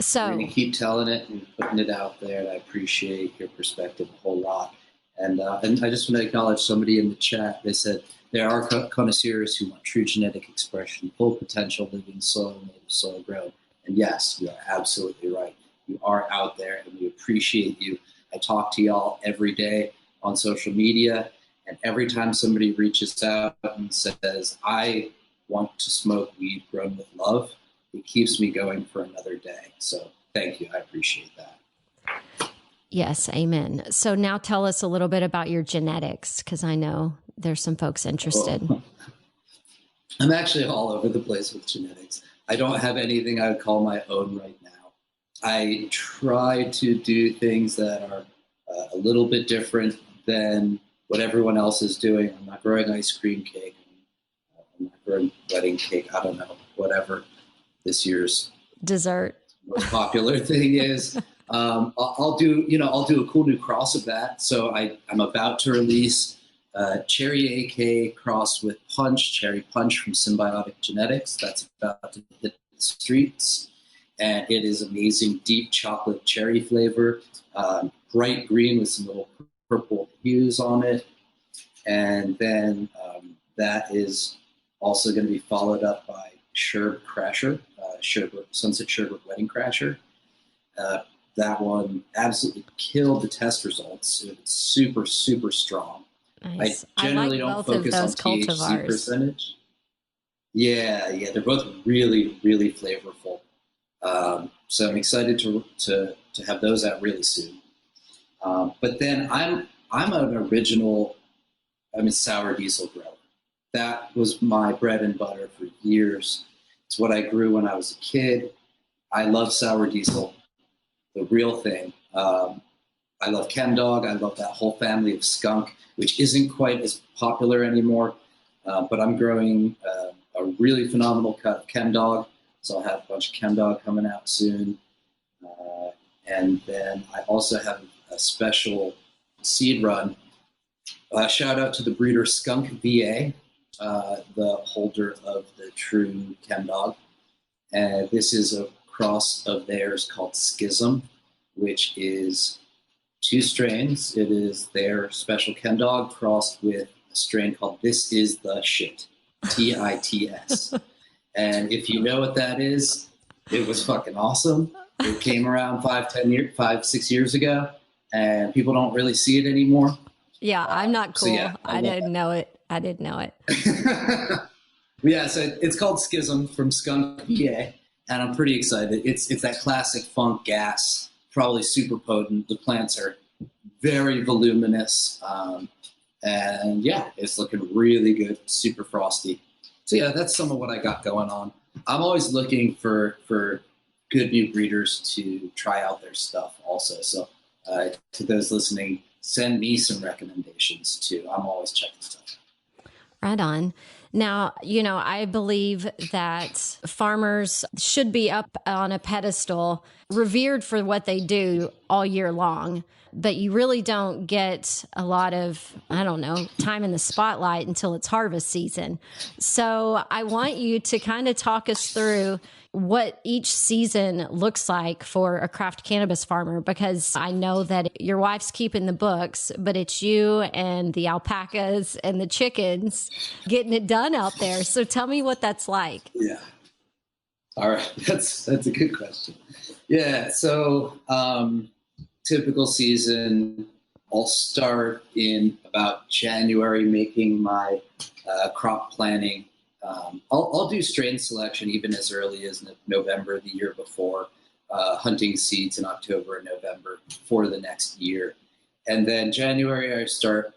So we're going to keep telling it and putting it out there. And I appreciate your perspective a whole lot. And I just want to acknowledge somebody in the chat. They said there are connoisseurs who want true genetic expression, full potential, living soil, native soil grown. And yes, you are absolutely right. You are out there, and we appreciate you. I talk to y'all every day on social media. And every time somebody reaches out and says, I want to smoke weed grown with love, it keeps me going for another day. So thank you. I appreciate that. Yes, amen. So now tell us a little bit about your genetics, because I know there's some folks interested. Oh. I'm actually all over the place with genetics. I don't have anything I would call my own right now. I try to do things that are a little bit different than what everyone else is doing. I'm not growing ice cream cake. I'm not growing wedding cake. I don't know, whatever this year's dessert most popular thing is. I'll do a cool new cross of that. So I'm about to release Cherry AK crossed with Punch, Cherry Punch from Symbiotic Genetics. That's about to hit the streets. And it is amazing, deep chocolate cherry flavor, bright green with some little purple hues on it. And then that is also going to be followed up by Sherbet Crasher, Sunset Sherbet Wedding Crasher. That one absolutely killed the test results. It's super, super strong. Nice. I generally don't focus on THC percentage. Yeah, they're both really, really flavorful. So I'm excited to have those out really soon. But then I'm a sour diesel grower. That was my bread and butter for years. It's what I grew when I was a kid. I love sour diesel, the real thing. I love ChemDog. I love that whole family of skunk, which isn't quite as popular anymore. But I'm growing a really phenomenal cut of ChemDog. So I'll have a bunch of ChemDog coming out soon. And then I also have a special seed run Shout out to the breeder Skunk VA, the holder of the true Chem Dog. This is a cross of theirs called Schism, which is 2 strains. It is their special Chem Dog crossed with a strain called This Is the Shit, TITS. And if you know what that is, it was fucking awesome. It came around 6 years ago, and people don't really see it anymore. Yeah, I'm not cool. So yeah, I didn't know it. I didn't know it. Yeah, so it's called Schism from Skunk VA, and I'm pretty excited. It's that classic funk gas, probably super potent. The plants are very voluminous, and yeah, it's looking really good, super frosty. So yeah, that's some of what I got going on. I'm always looking for good new breeders to try out their stuff also. So to those listening, send me some recommendations too. I'm always checking stuff. Right on. Now, I believe that farmers should be up on a pedestal, revered for what they do all year long, but you really don't get a lot of, time in the spotlight until it's harvest season. So I want you to kind of talk us through what each season looks like for a craft cannabis farmer, because I know that your wife's keeping the books, but it's you and the alpacas and the chickens getting it done out there. So tell me what that's like. Yeah. All right. That's a good question. Yeah. So typical season, I'll start in about January making my crop planning. I'll do strain selection even as early as November the year before, hunting seeds in October and November for the next year. And then January, I start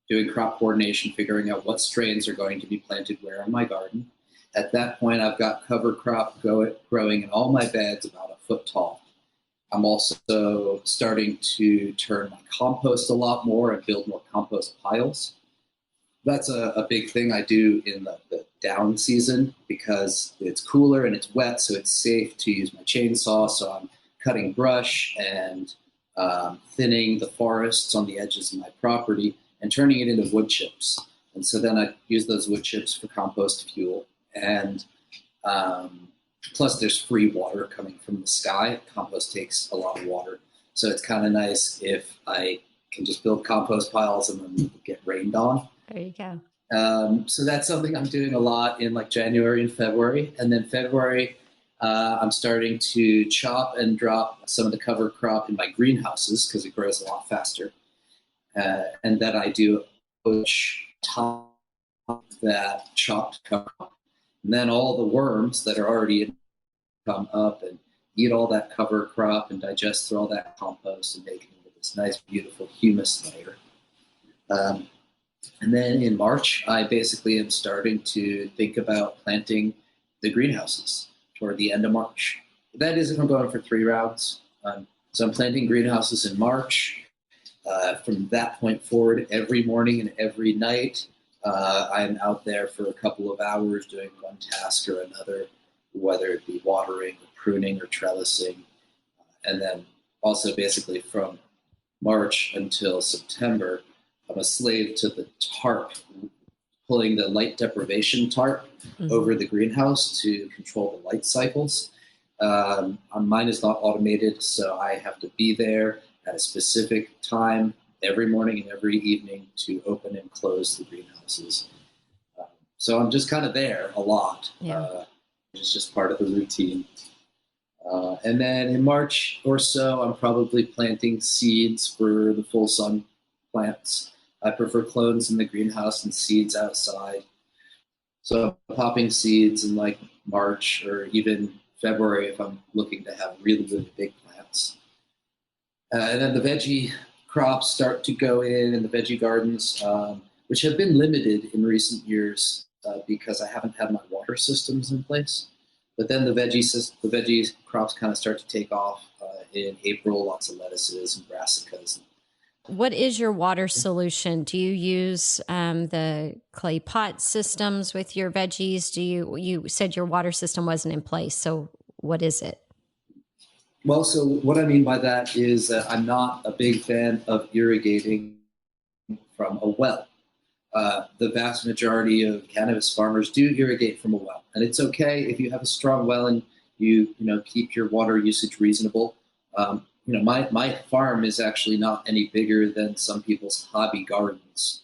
doing crop coordination, figuring out what strains are going to be planted where in my garden. At that point, I've got cover crop growing in all my beds about a foot tall. I'm also starting to turn my compost a lot more and build more compost piles. That's a big thing I do in the down season because it's cooler and it's wet, so it's safe to use my chainsaw. So I'm cutting brush and thinning the forests on the edges of my property and turning it into wood chips. And so then I use those wood chips for compost fuel. And plus there's free water coming from the sky. Compost takes a lot of water. So it's kind of nice if I can just build compost piles and then get rained on. There you go. So that's something I'm doing a lot in like January and February. And then February, I'm starting to chop and drop some of the cover crop in my greenhouses because it grows a lot faster. And then I do poach top that chopped cover crop. And then all the worms that are already in come up and eat all that cover crop and digest through all that compost and make it into this nice, beautiful humus layer. And then in March, I basically am starting to think about planting the greenhouses toward the end of March. That is if I'm going for 3 rounds. So I'm planting greenhouses in March. From that point forward, every morning and every night, I'm out there for a couple of hours doing one task or another, whether it be watering or pruning or trellising. And then also basically from March until September, I'm a slave to the tarp, pulling the light deprivation tarp over the greenhouse to control the light cycles. Mine is not automated, so I have to be there at a specific time every morning and every evening to open and close the greenhouses. So I'm just kind of there a lot. Yeah. It's just part of the routine. And then in March or so, I'm probably planting seeds for the full sun plants. I prefer clones in the greenhouse and seeds outside. So I'm popping seeds in like March or even February if I'm looking to have really, really big plants. And then the veggie crops start to go in the veggie gardens, which have been limited in recent years because I haven't had my water systems in place. But then the veggie crops kind of start to take off in April, lots of lettuces and brassicas. What is your water solution? Do you use the clay pot systems with your veggies? You said your water system wasn't in place, so what is it? Well, so what I mean by that is that I'm not a big fan of irrigating from a well. The vast majority of cannabis farmers do irrigate from a well, and it's okay if you have a strong well and you keep your water usage reasonable. My farm is actually not any bigger than some people's hobby gardens,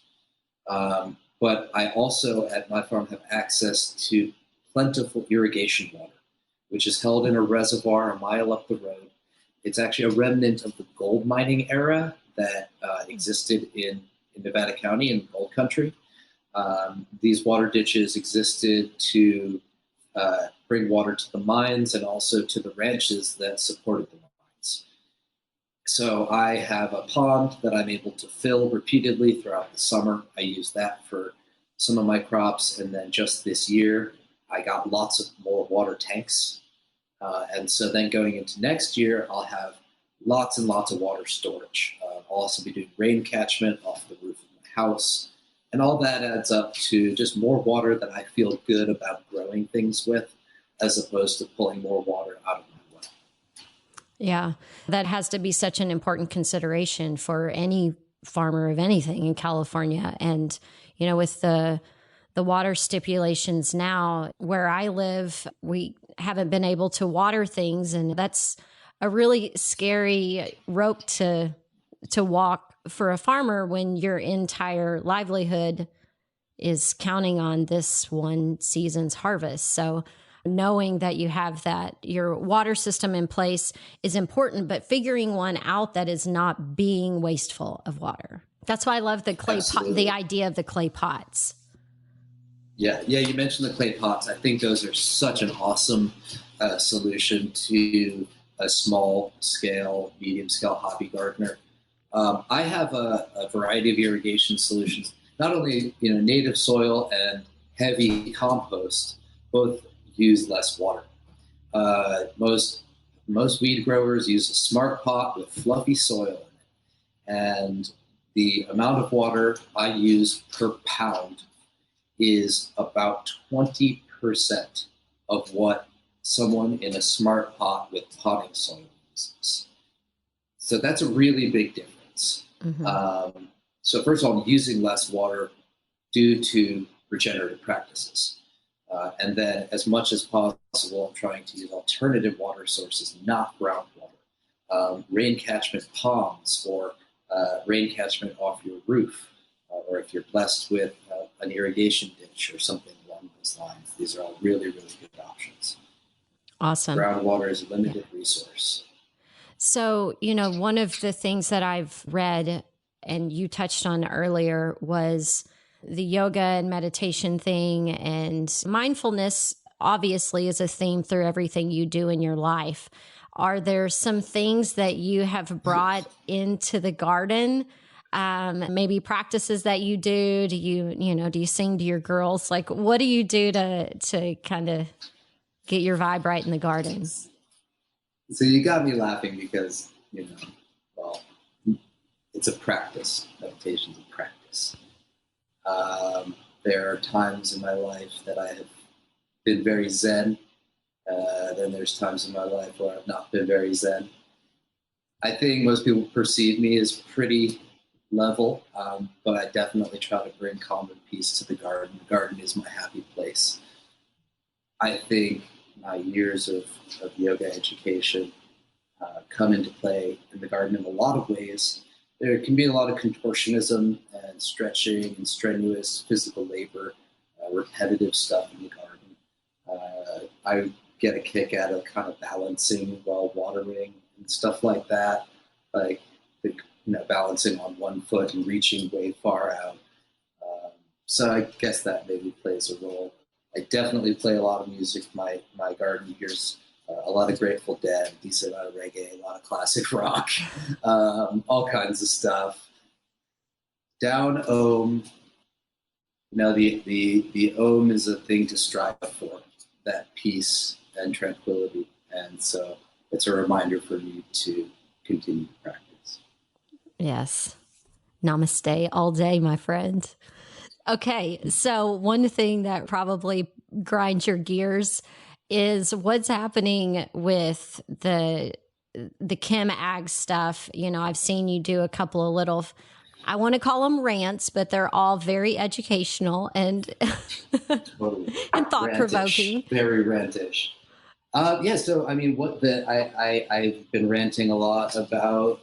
but I also at my farm have access to plentiful irrigation water, which is held in a reservoir a mile up the road. It's actually a remnant of the gold mining era that existed in Nevada County in gold country. These water ditches existed to bring water to the mines and also to the ranches that supported the mines. So I have a pond that I'm able to fill repeatedly throughout the summer. I use that for some of my crops. And then just this year, I got lots of more water tanks. And so then going into next year, I'll have lots and lots of water storage. I'll also be doing rain catchment off the roof of my house. And all that adds up to just more water that I feel good about growing things with, as opposed to pulling more water out of my well. Yeah, that has to be such an important consideration for any farmer of anything in California. And, with the water stipulations now, where I live, we haven't been able to water things. And that's a really scary rope to walk for a farmer when your entire livelihood is counting on this one season's harvest. So knowing that you have your water system in place is important, but figuring one out that is not being wasteful of water. That's why I love the clay pot, the idea of the clay pots. Yeah, you mentioned the clay pots. I think those are such an awesome solution to a small scale, medium scale hobby gardener. I have a variety of irrigation solutions, not only native soil and heavy compost, both use less water. Most weed growers use a smart pot with fluffy soil in it, and the amount of water I use per pound is about 20% of what someone in a smart pot with potting soil uses. So that's a really big difference. Mm-hmm. So first of all, I'm using less water due to regenerative practices. And then as much as possible, I'm trying to use alternative water sources, not groundwater. Rain catchment ponds or rain catchment off your roof, or if you're blessed with an irrigation ditch or something along those lines. These are all really, really good options. Awesome. Groundwater is a limited resource. So, one of the things that I've read and you touched on earlier was the yoga and meditation thing, and mindfulness obviously is a theme through everything you do in your life. Are there some things that you have brought into the garden? Maybe practices that you do? Do you sing to your girls? Like, what do you do to kind of get your vibe right in the garden? So you got me laughing because, it's a practice. Meditation's a practice. There are times in my life that I have been very zen. Then there's times in my life where I've not been very zen. I think most people perceive me as pretty level, but I definitely try to bring calm and peace to the garden. The garden is my happy place. I think my years of yoga education come into play in the garden in a lot of ways. There can be a lot of contortionism and stretching and strenuous physical labor, repetitive stuff in the garden. I get a kick out of kind of balancing while watering and stuff like that, like balancing on one foot and reaching way far out. So I guess that maybe plays a role. I definitely play a lot of music. My garden hears a lot of Grateful Dead, a decent amount of reggae, a lot of classic rock, all kinds of stuff. Down Om, the Om is a thing to strive for, that peace and tranquility. And so it's a reminder for me to continue to practice. Yes. Namaste all day, my friend. Okay, so one thing that probably grinds your gears is what's happening with the chem ag stuff. I've seen you do a couple of little I want to call them rants, but they're all very educational and Totally. and thought provoking. Very rantish. Yeah. So, I mean, I've been ranting a lot about,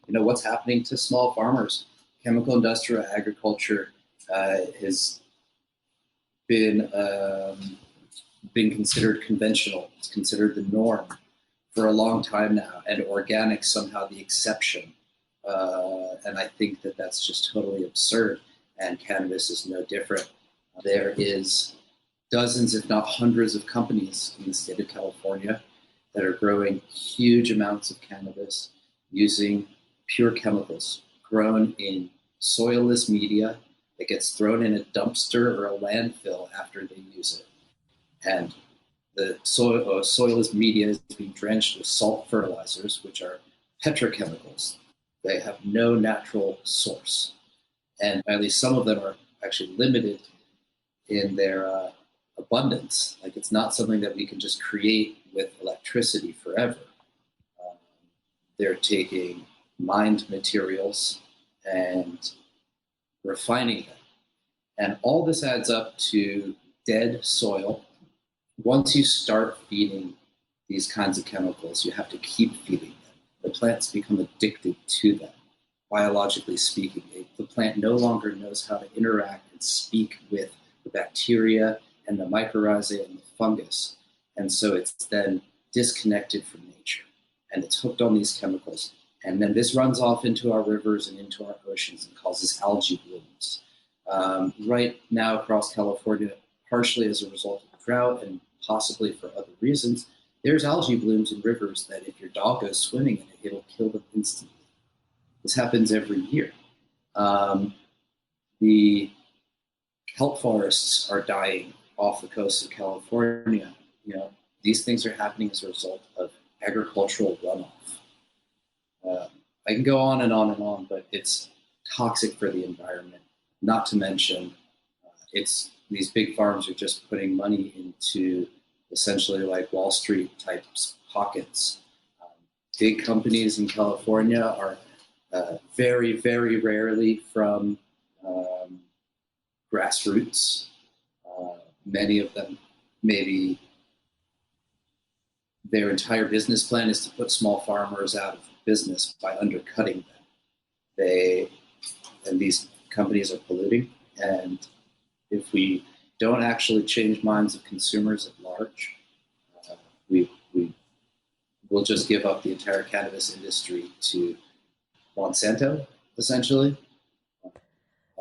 what's happening to small farmers. Chemical industrial agriculture has been considered conventional. It's considered the norm for a long time now, and organic somehow the exception. And I think that that's just totally absurd, and cannabis is no different. There is dozens, if not hundreds, of companies in the state of California that are growing huge amounts of cannabis using pure chemicals grown in soilless media that gets thrown in a dumpster or a landfill after they use it. And the soilless media is being drenched with salt fertilizers, which are petrochemicals. They have no natural source. And at least some of them are actually limited in their abundance. Like, it's not something that we can just create with electricity forever. They're taking mined materials and refining them. And all this adds up to dead soil. Once you start feeding these kinds of chemicals, you have to keep feeding them. The plants become addicted to them, biologically speaking. The plant no longer knows how to interact and speak with the bacteria and the mycorrhizae and the fungus. And so it's then disconnected from nature, and it's hooked on these chemicals. And then this runs off into our rivers and into our oceans and causes algae blooms. Right now across California, partially as a result of drought and possibly for other reasons, there's algae blooms in rivers that if your dog goes swimming in it, it'll kill them instantly. This happens every year. The kelp forests are dying off the coast of California. These things are happening as a result of agricultural runoff. I can go on and on and on, but it's toxic for the environment. Not to mention, these big farms are just putting money into essentially like Wall Street type pockets. Big companies in California are very, very rarely from grassroots. Many of them, maybe their entire business plan is to put small farmers out of business by undercutting them. And these companies are polluting. And if we don't actually change minds of consumers at large, we'll just give up the entire cannabis industry to Monsanto, essentially.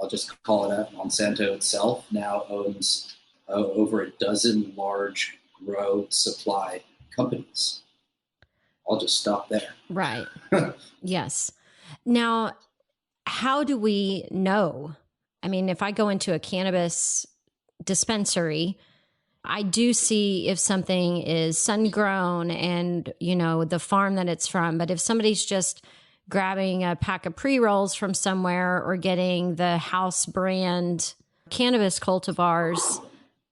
I'll just call it out. Monsanto itself now owns over a dozen large grow supply companies. I'll just stop there. Right. Yes. Now, how do we know? I mean, if I go into a cannabis dispensary, I do see if something is sun-grown and, the farm that it's from. But if somebody's just grabbing a pack of pre-rolls from somewhere or getting the house brand cannabis cultivars,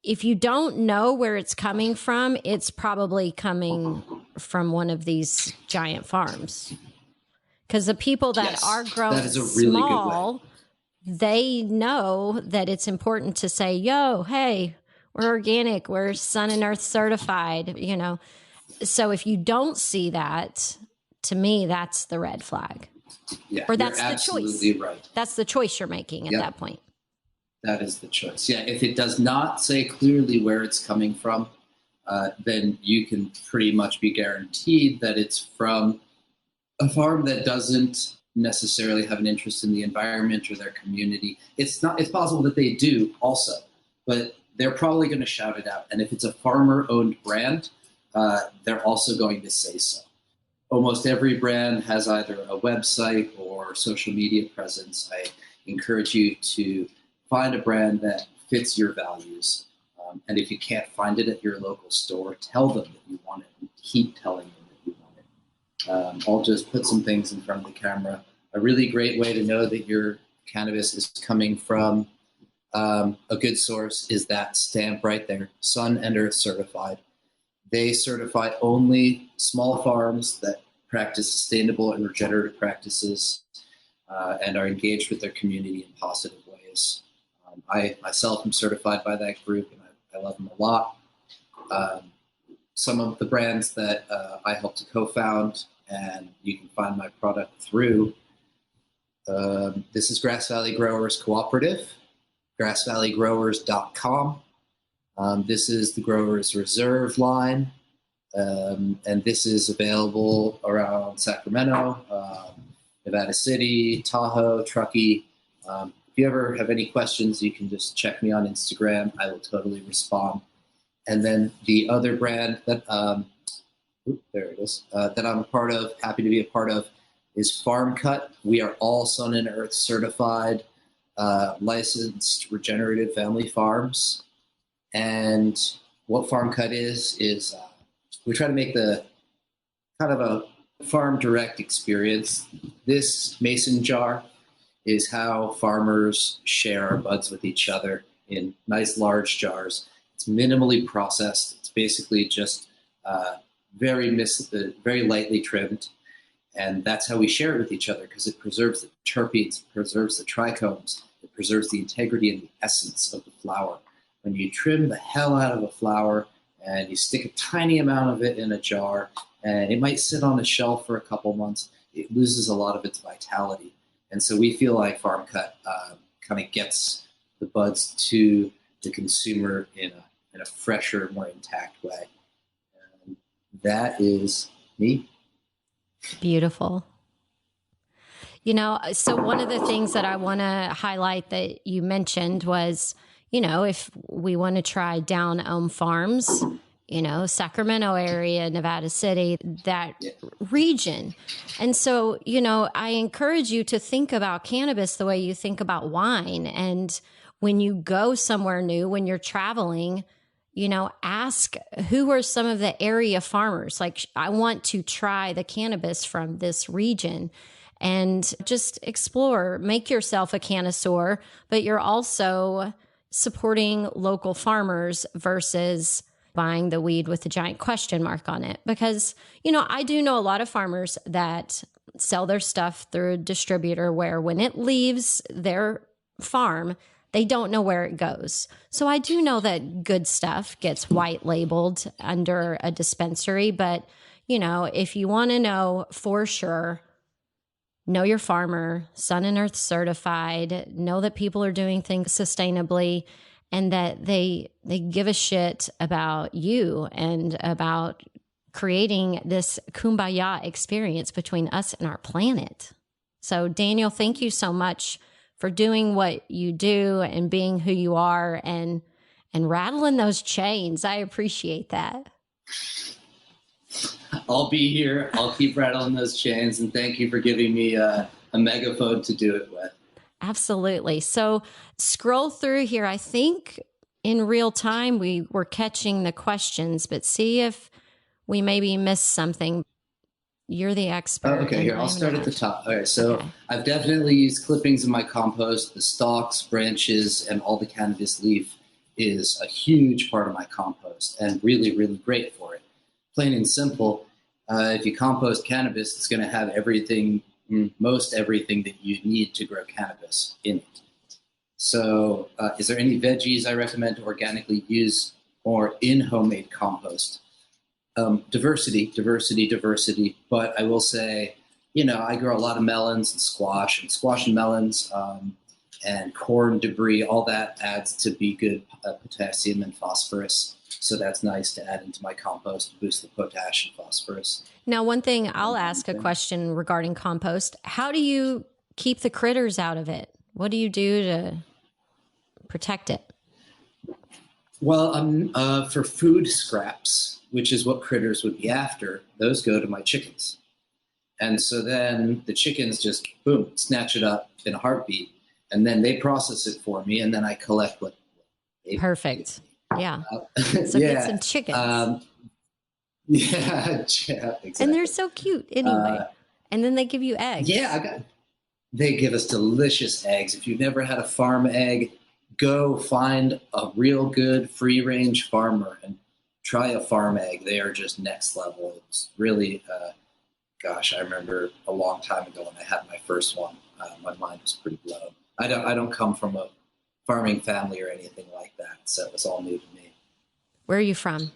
if you don't know where it's coming from, it's probably coming from one of these giant farms. Because the people that are growing small, they know that it's important to say, yo, hey, we're organic, we're Sun and Earth certified, So if you don't see that, to me, that's the red flag. Yeah, or that's you're the choice. Absolutely right. That's the choice you're making at that point. That is the choice. Yeah, if it does not say clearly where it's coming from, then you can pretty much be guaranteed that it's from a farm that doesn't necessarily have an interest in the environment or their community. It's possible that they do also, but they're probably going to shout it out. And if it's a farmer-owned brand, they're also going to say so. Almost every brand has either a website or social media presence. I encourage you to find a brand that fits your values. And if you can't find it at your local store, tell them that you want it and keep telling them that you want it. I'll just put some things in front of the camera. A really great way to know that your cannabis is coming from a good source is that stamp right there, Sun and Earth certified. They certify only small farms that practice sustainable and regenerative practices. and are engaged with their community in positive ways. I myself am certified by that group, and I love them a lot. Some of the brands that I helped to co-found, and you can find my product through. This is Grass Valley Growers Cooperative, grassvalleygrowers.com. This is the Growers Reserve line, and this is available around Sacramento, Nevada City, Tahoe, Truckee. If you ever have any questions, you can just check me on Instagram. I will totally respond. And then the other brand that, there it is, that I'm a part of, happy to be a part of, is Farm Cut. We are all Sun and Earth certified, licensed regenerative family farms. And what Farm Cut is we try to make the kind of a farm direct experience. This mason jar is how farmers share our buds with each other in nice large jars. It's minimally processed. It's basically just very lightly trimmed. And that's how we share it with each other, because it preserves the terpenes, it preserves the trichomes, it preserves the integrity and the essence of the flower. When you trim the hell out of a flower and you stick a tiny amount of it in a jar, and it might sit on a shelf for a couple months, it loses a lot of its vitality. And so we feel like Farm Cut kind of gets the buds to the consumer in a fresher, more intact way. And that is me. Beautiful. So one of the things that I want to highlight that you mentioned was, if we want to try Down Farms, Sacramento area, Nevada City, that region. And so, I encourage you to think about cannabis the way you think about wine. And when you go somewhere new, when you're traveling, ask who are some of the area farmers. Like, I want to try the cannabis from this region, and just explore, make yourself a connoisseur, but you're also supporting local farmers versus buying the weed with a giant question mark on it. Because, I do know a lot of farmers that sell their stuff through a distributor where when it leaves their farm, they don't know where it goes. So I do know that good stuff gets white labeled under a dispensary. But, if you want to know for sure, know your farmer, Sun and Earth certified, know that people are doing things sustainably, and that they give a shit about you and about creating this kumbaya experience between us and our planet. So Daniel, thank you so much for doing what you do and being who you are and rattling those chains. I appreciate that. I'll be here. I'll keep rattling those chains, and thank you for giving me a megaphone to do it with. Absolutely. So scroll through here. I think in real time we were catching the questions, but see if we maybe missed something. You're the expert. Oh, okay, here, I'll start at the top. All right, so I've definitely used clippings in my compost. The stalks, branches, and all the cannabis leaf is a huge part of my compost and really, really great for it. Plain and simple, if you compost cannabis, it's going to have everything, most everything that you need to grow cannabis in it. So is there any veggies I recommend to organically use or in homemade compost? Diversity. But I will say, I grow a lot of melons and squash and melons and corn debris. All that adds to be good potassium and phosphorus. So that's nice to add into my compost to boost the potash and phosphorus. Now, one thing, I'll ask a question regarding compost. How do you keep the critters out of it? What do you do to protect it? Well, for food scraps, which is what critters would be after, those go to my chickens. And so then the chickens just, boom, snatch it up in a heartbeat. And then they process it for me, and then I collect what they Perfect. Yeah. So get some chickens. Yeah, exactly. And they're so cute anyway. And then they give you eggs. Yeah, they give us delicious eggs. If you've never had a farm egg, go find a real good free-range farmer and try a farm egg. They are just next level. It's really, I remember a long time ago when I had my first one. My mind was pretty blown. I don't come from a farming family or anything like that, so it was all new to me. Where are you from?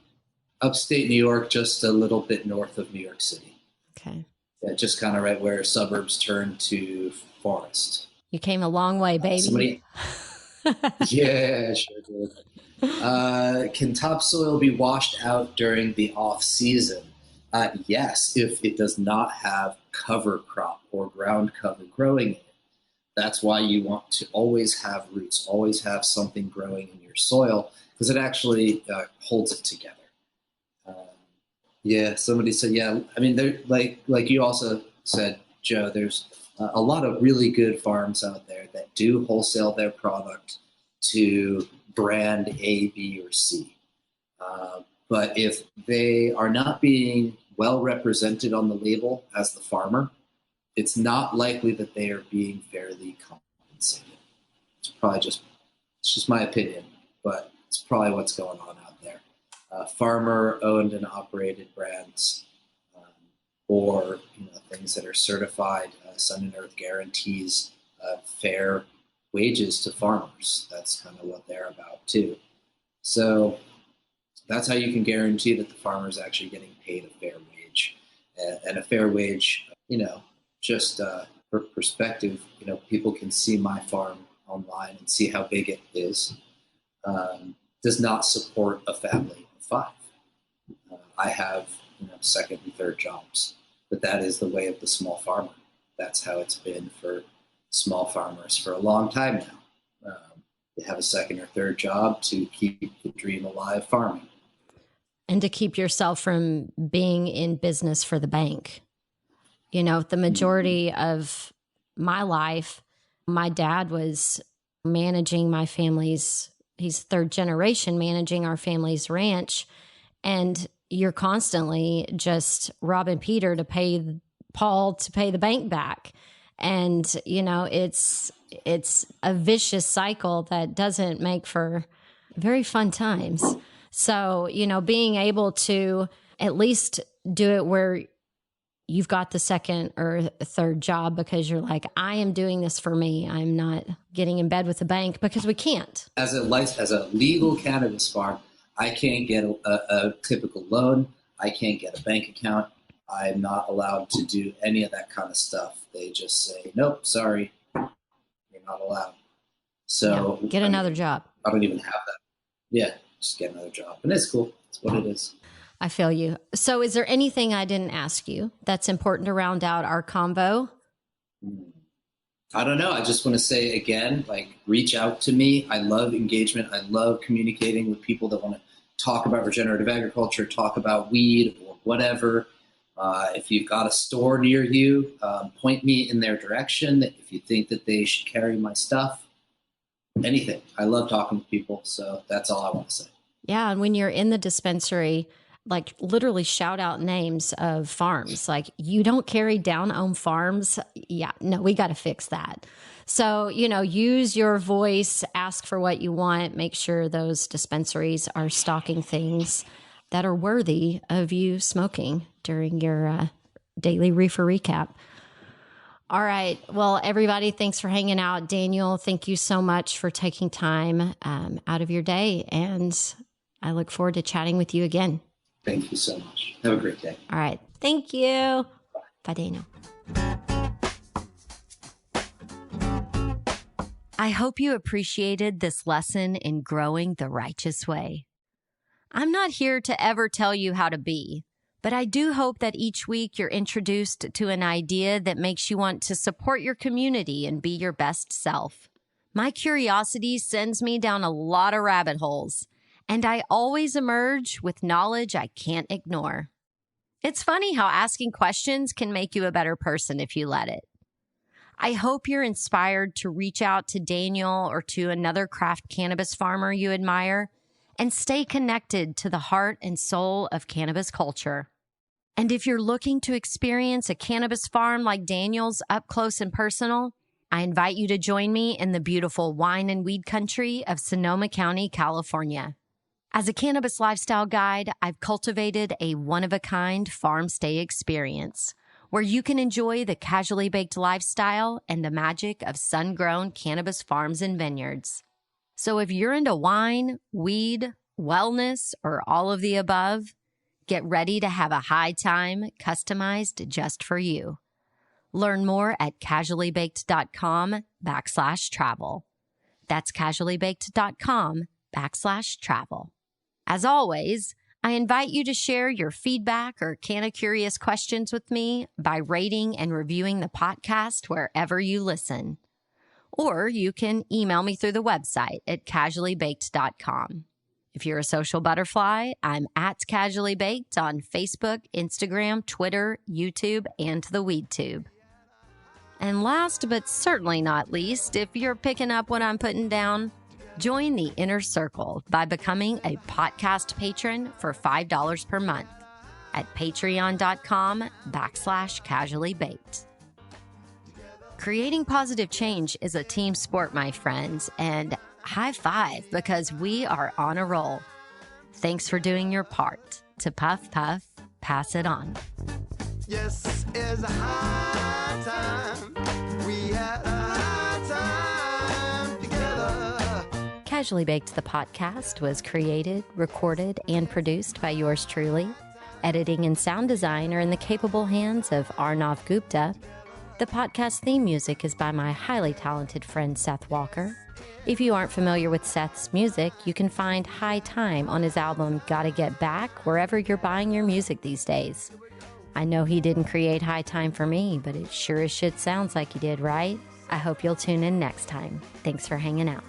Upstate New York, just a little bit north of New York City. Okay. Yeah, just kind of right where suburbs turn to forest. You came a long way, baby. Yeah, sure did. Can topsoil be washed out during the off season? Yes, if it does not have cover crop or ground cover growing in it. That's why you want to always have roots, always have something growing in your soil, because it actually holds it together. Yeah, somebody said, yeah. I mean, there, like you also said, Joe, there's a lot of really good farms out there that do wholesale their product to brand A, B, or C. But if they are not being well represented on the label as the farmer, it's not likely that they are being fairly compensated. It's just my opinion, but it's probably what's going on out there. Farmer-owned and operated brands, or things that are certified, Sun and Earth guarantees fair wages to farmers. That's kind of what they're about too. So that's how you can guarantee that the farmer is actually getting paid a fair wage, and a fair wage. Just for perspective, people can see my farm online and see how big it is. Does not support a family of 5. I have second and third jobs, but that is the way of the small farmer. That's how it's been for small farmers for a long time now. They have a second or third job to keep the dream alive farming. And to keep yourself from being in business for the bank. The majority of my life, my dad was managing my family's, he's third generation managing our family's ranch. And you're constantly just robbing Peter to pay Paul to pay the bank back. And, it's a vicious cycle that doesn't make for very fun times. So, being able to at least do it where you've got the second or third job because you're like, I am doing this for me. I'm not getting in bed with the bank because we can't. As a legal cannabis farm, I can't get a typical loan. I can't get a bank account. I'm not allowed to do any of that kind of stuff. They just say, nope, sorry, you're not allowed. So get another job. I don't even have that. Yeah, just get another job. And it's cool. It's what it is. I feel you. So is there anything I didn't ask you that's important to round out our convo? I don't know. I just want to say again, reach out to me. I love engagement. I love communicating with people that want to talk about regenerative agriculture, talk about weed or whatever. If you've got a store near you, point me in their direction. If you think that they should carry my stuff, anything. I love talking to people. So that's all I want to say. Yeah. And when you're in the dispensary, literally shout out names of farms. You don't carry down-owned farms. Yeah, no, we got to fix that. So, use your voice, ask for what you want, make sure those dispensaries are stocking things that are worthy of you smoking during your daily reefer recap. All right. Well, everybody, thanks for hanging out. Daniel, thank you so much for taking time out of your day. And I look forward to chatting with you again. Thank you so much. Have a great day. All right. Thank you. Bye, Daniel. I hope you appreciated this lesson in growing the righteous way. I'm not here to ever tell you how to be, but I do hope that each week you're introduced to an idea that makes you want to support your community and be your best self. My curiosity sends me down a lot of rabbit holes, and I always emerge with knowledge I can't ignore. It's funny how asking questions can make you a better person if you let it. I hope you're inspired to reach out to Daniel or to another craft cannabis farmer you admire and stay connected to the heart and soul of cannabis culture. And if you're looking to experience a cannabis farm like Daniel's up close and personal, I invite you to join me in the beautiful wine and weed country of Sonoma County, California. As a cannabis lifestyle guide, I've cultivated a one-of-a-kind farm stay experience where you can enjoy the casually baked lifestyle and the magic of sun-grown cannabis farms and vineyards. So if you're into wine, weed, wellness, or all of the above, get ready to have a high time customized just for you. Learn more at casuallybaked.com/travel. That's casuallybaked.com/travel. As always, I invite you to share your feedback or Canna Curious questions with me by rating and reviewing the podcast wherever you listen. Or you can email me through the website at casuallybaked.com. If you're a social butterfly, I'm at Casually Baked on Facebook, Instagram, Twitter, YouTube, and the WeedTube. And last but certainly not least, if you're picking up what I'm putting down, join the inner circle by becoming a podcast patron for $5 per month at patreon.com/casuallybaked. Creating positive change is a team sport, my friends, and high five because we are on a roll. Thanks for doing your part to puff, puff, pass it on. Yes, it's a high time. We had a high time together. Casually Baked, the podcast, was created, recorded, and produced by yours truly. Editing and sound design are in the capable hands of Arnav Gupta. The podcast theme music is by my highly talented friend Seth Walker. If you aren't familiar with Seth's music, you can find High Time on his album Gotta Get Back wherever you're buying your music these days. I know he didn't create High Time for me, but it sure as shit sounds like he did, right? I hope you'll tune in next time. Thanks for hanging out.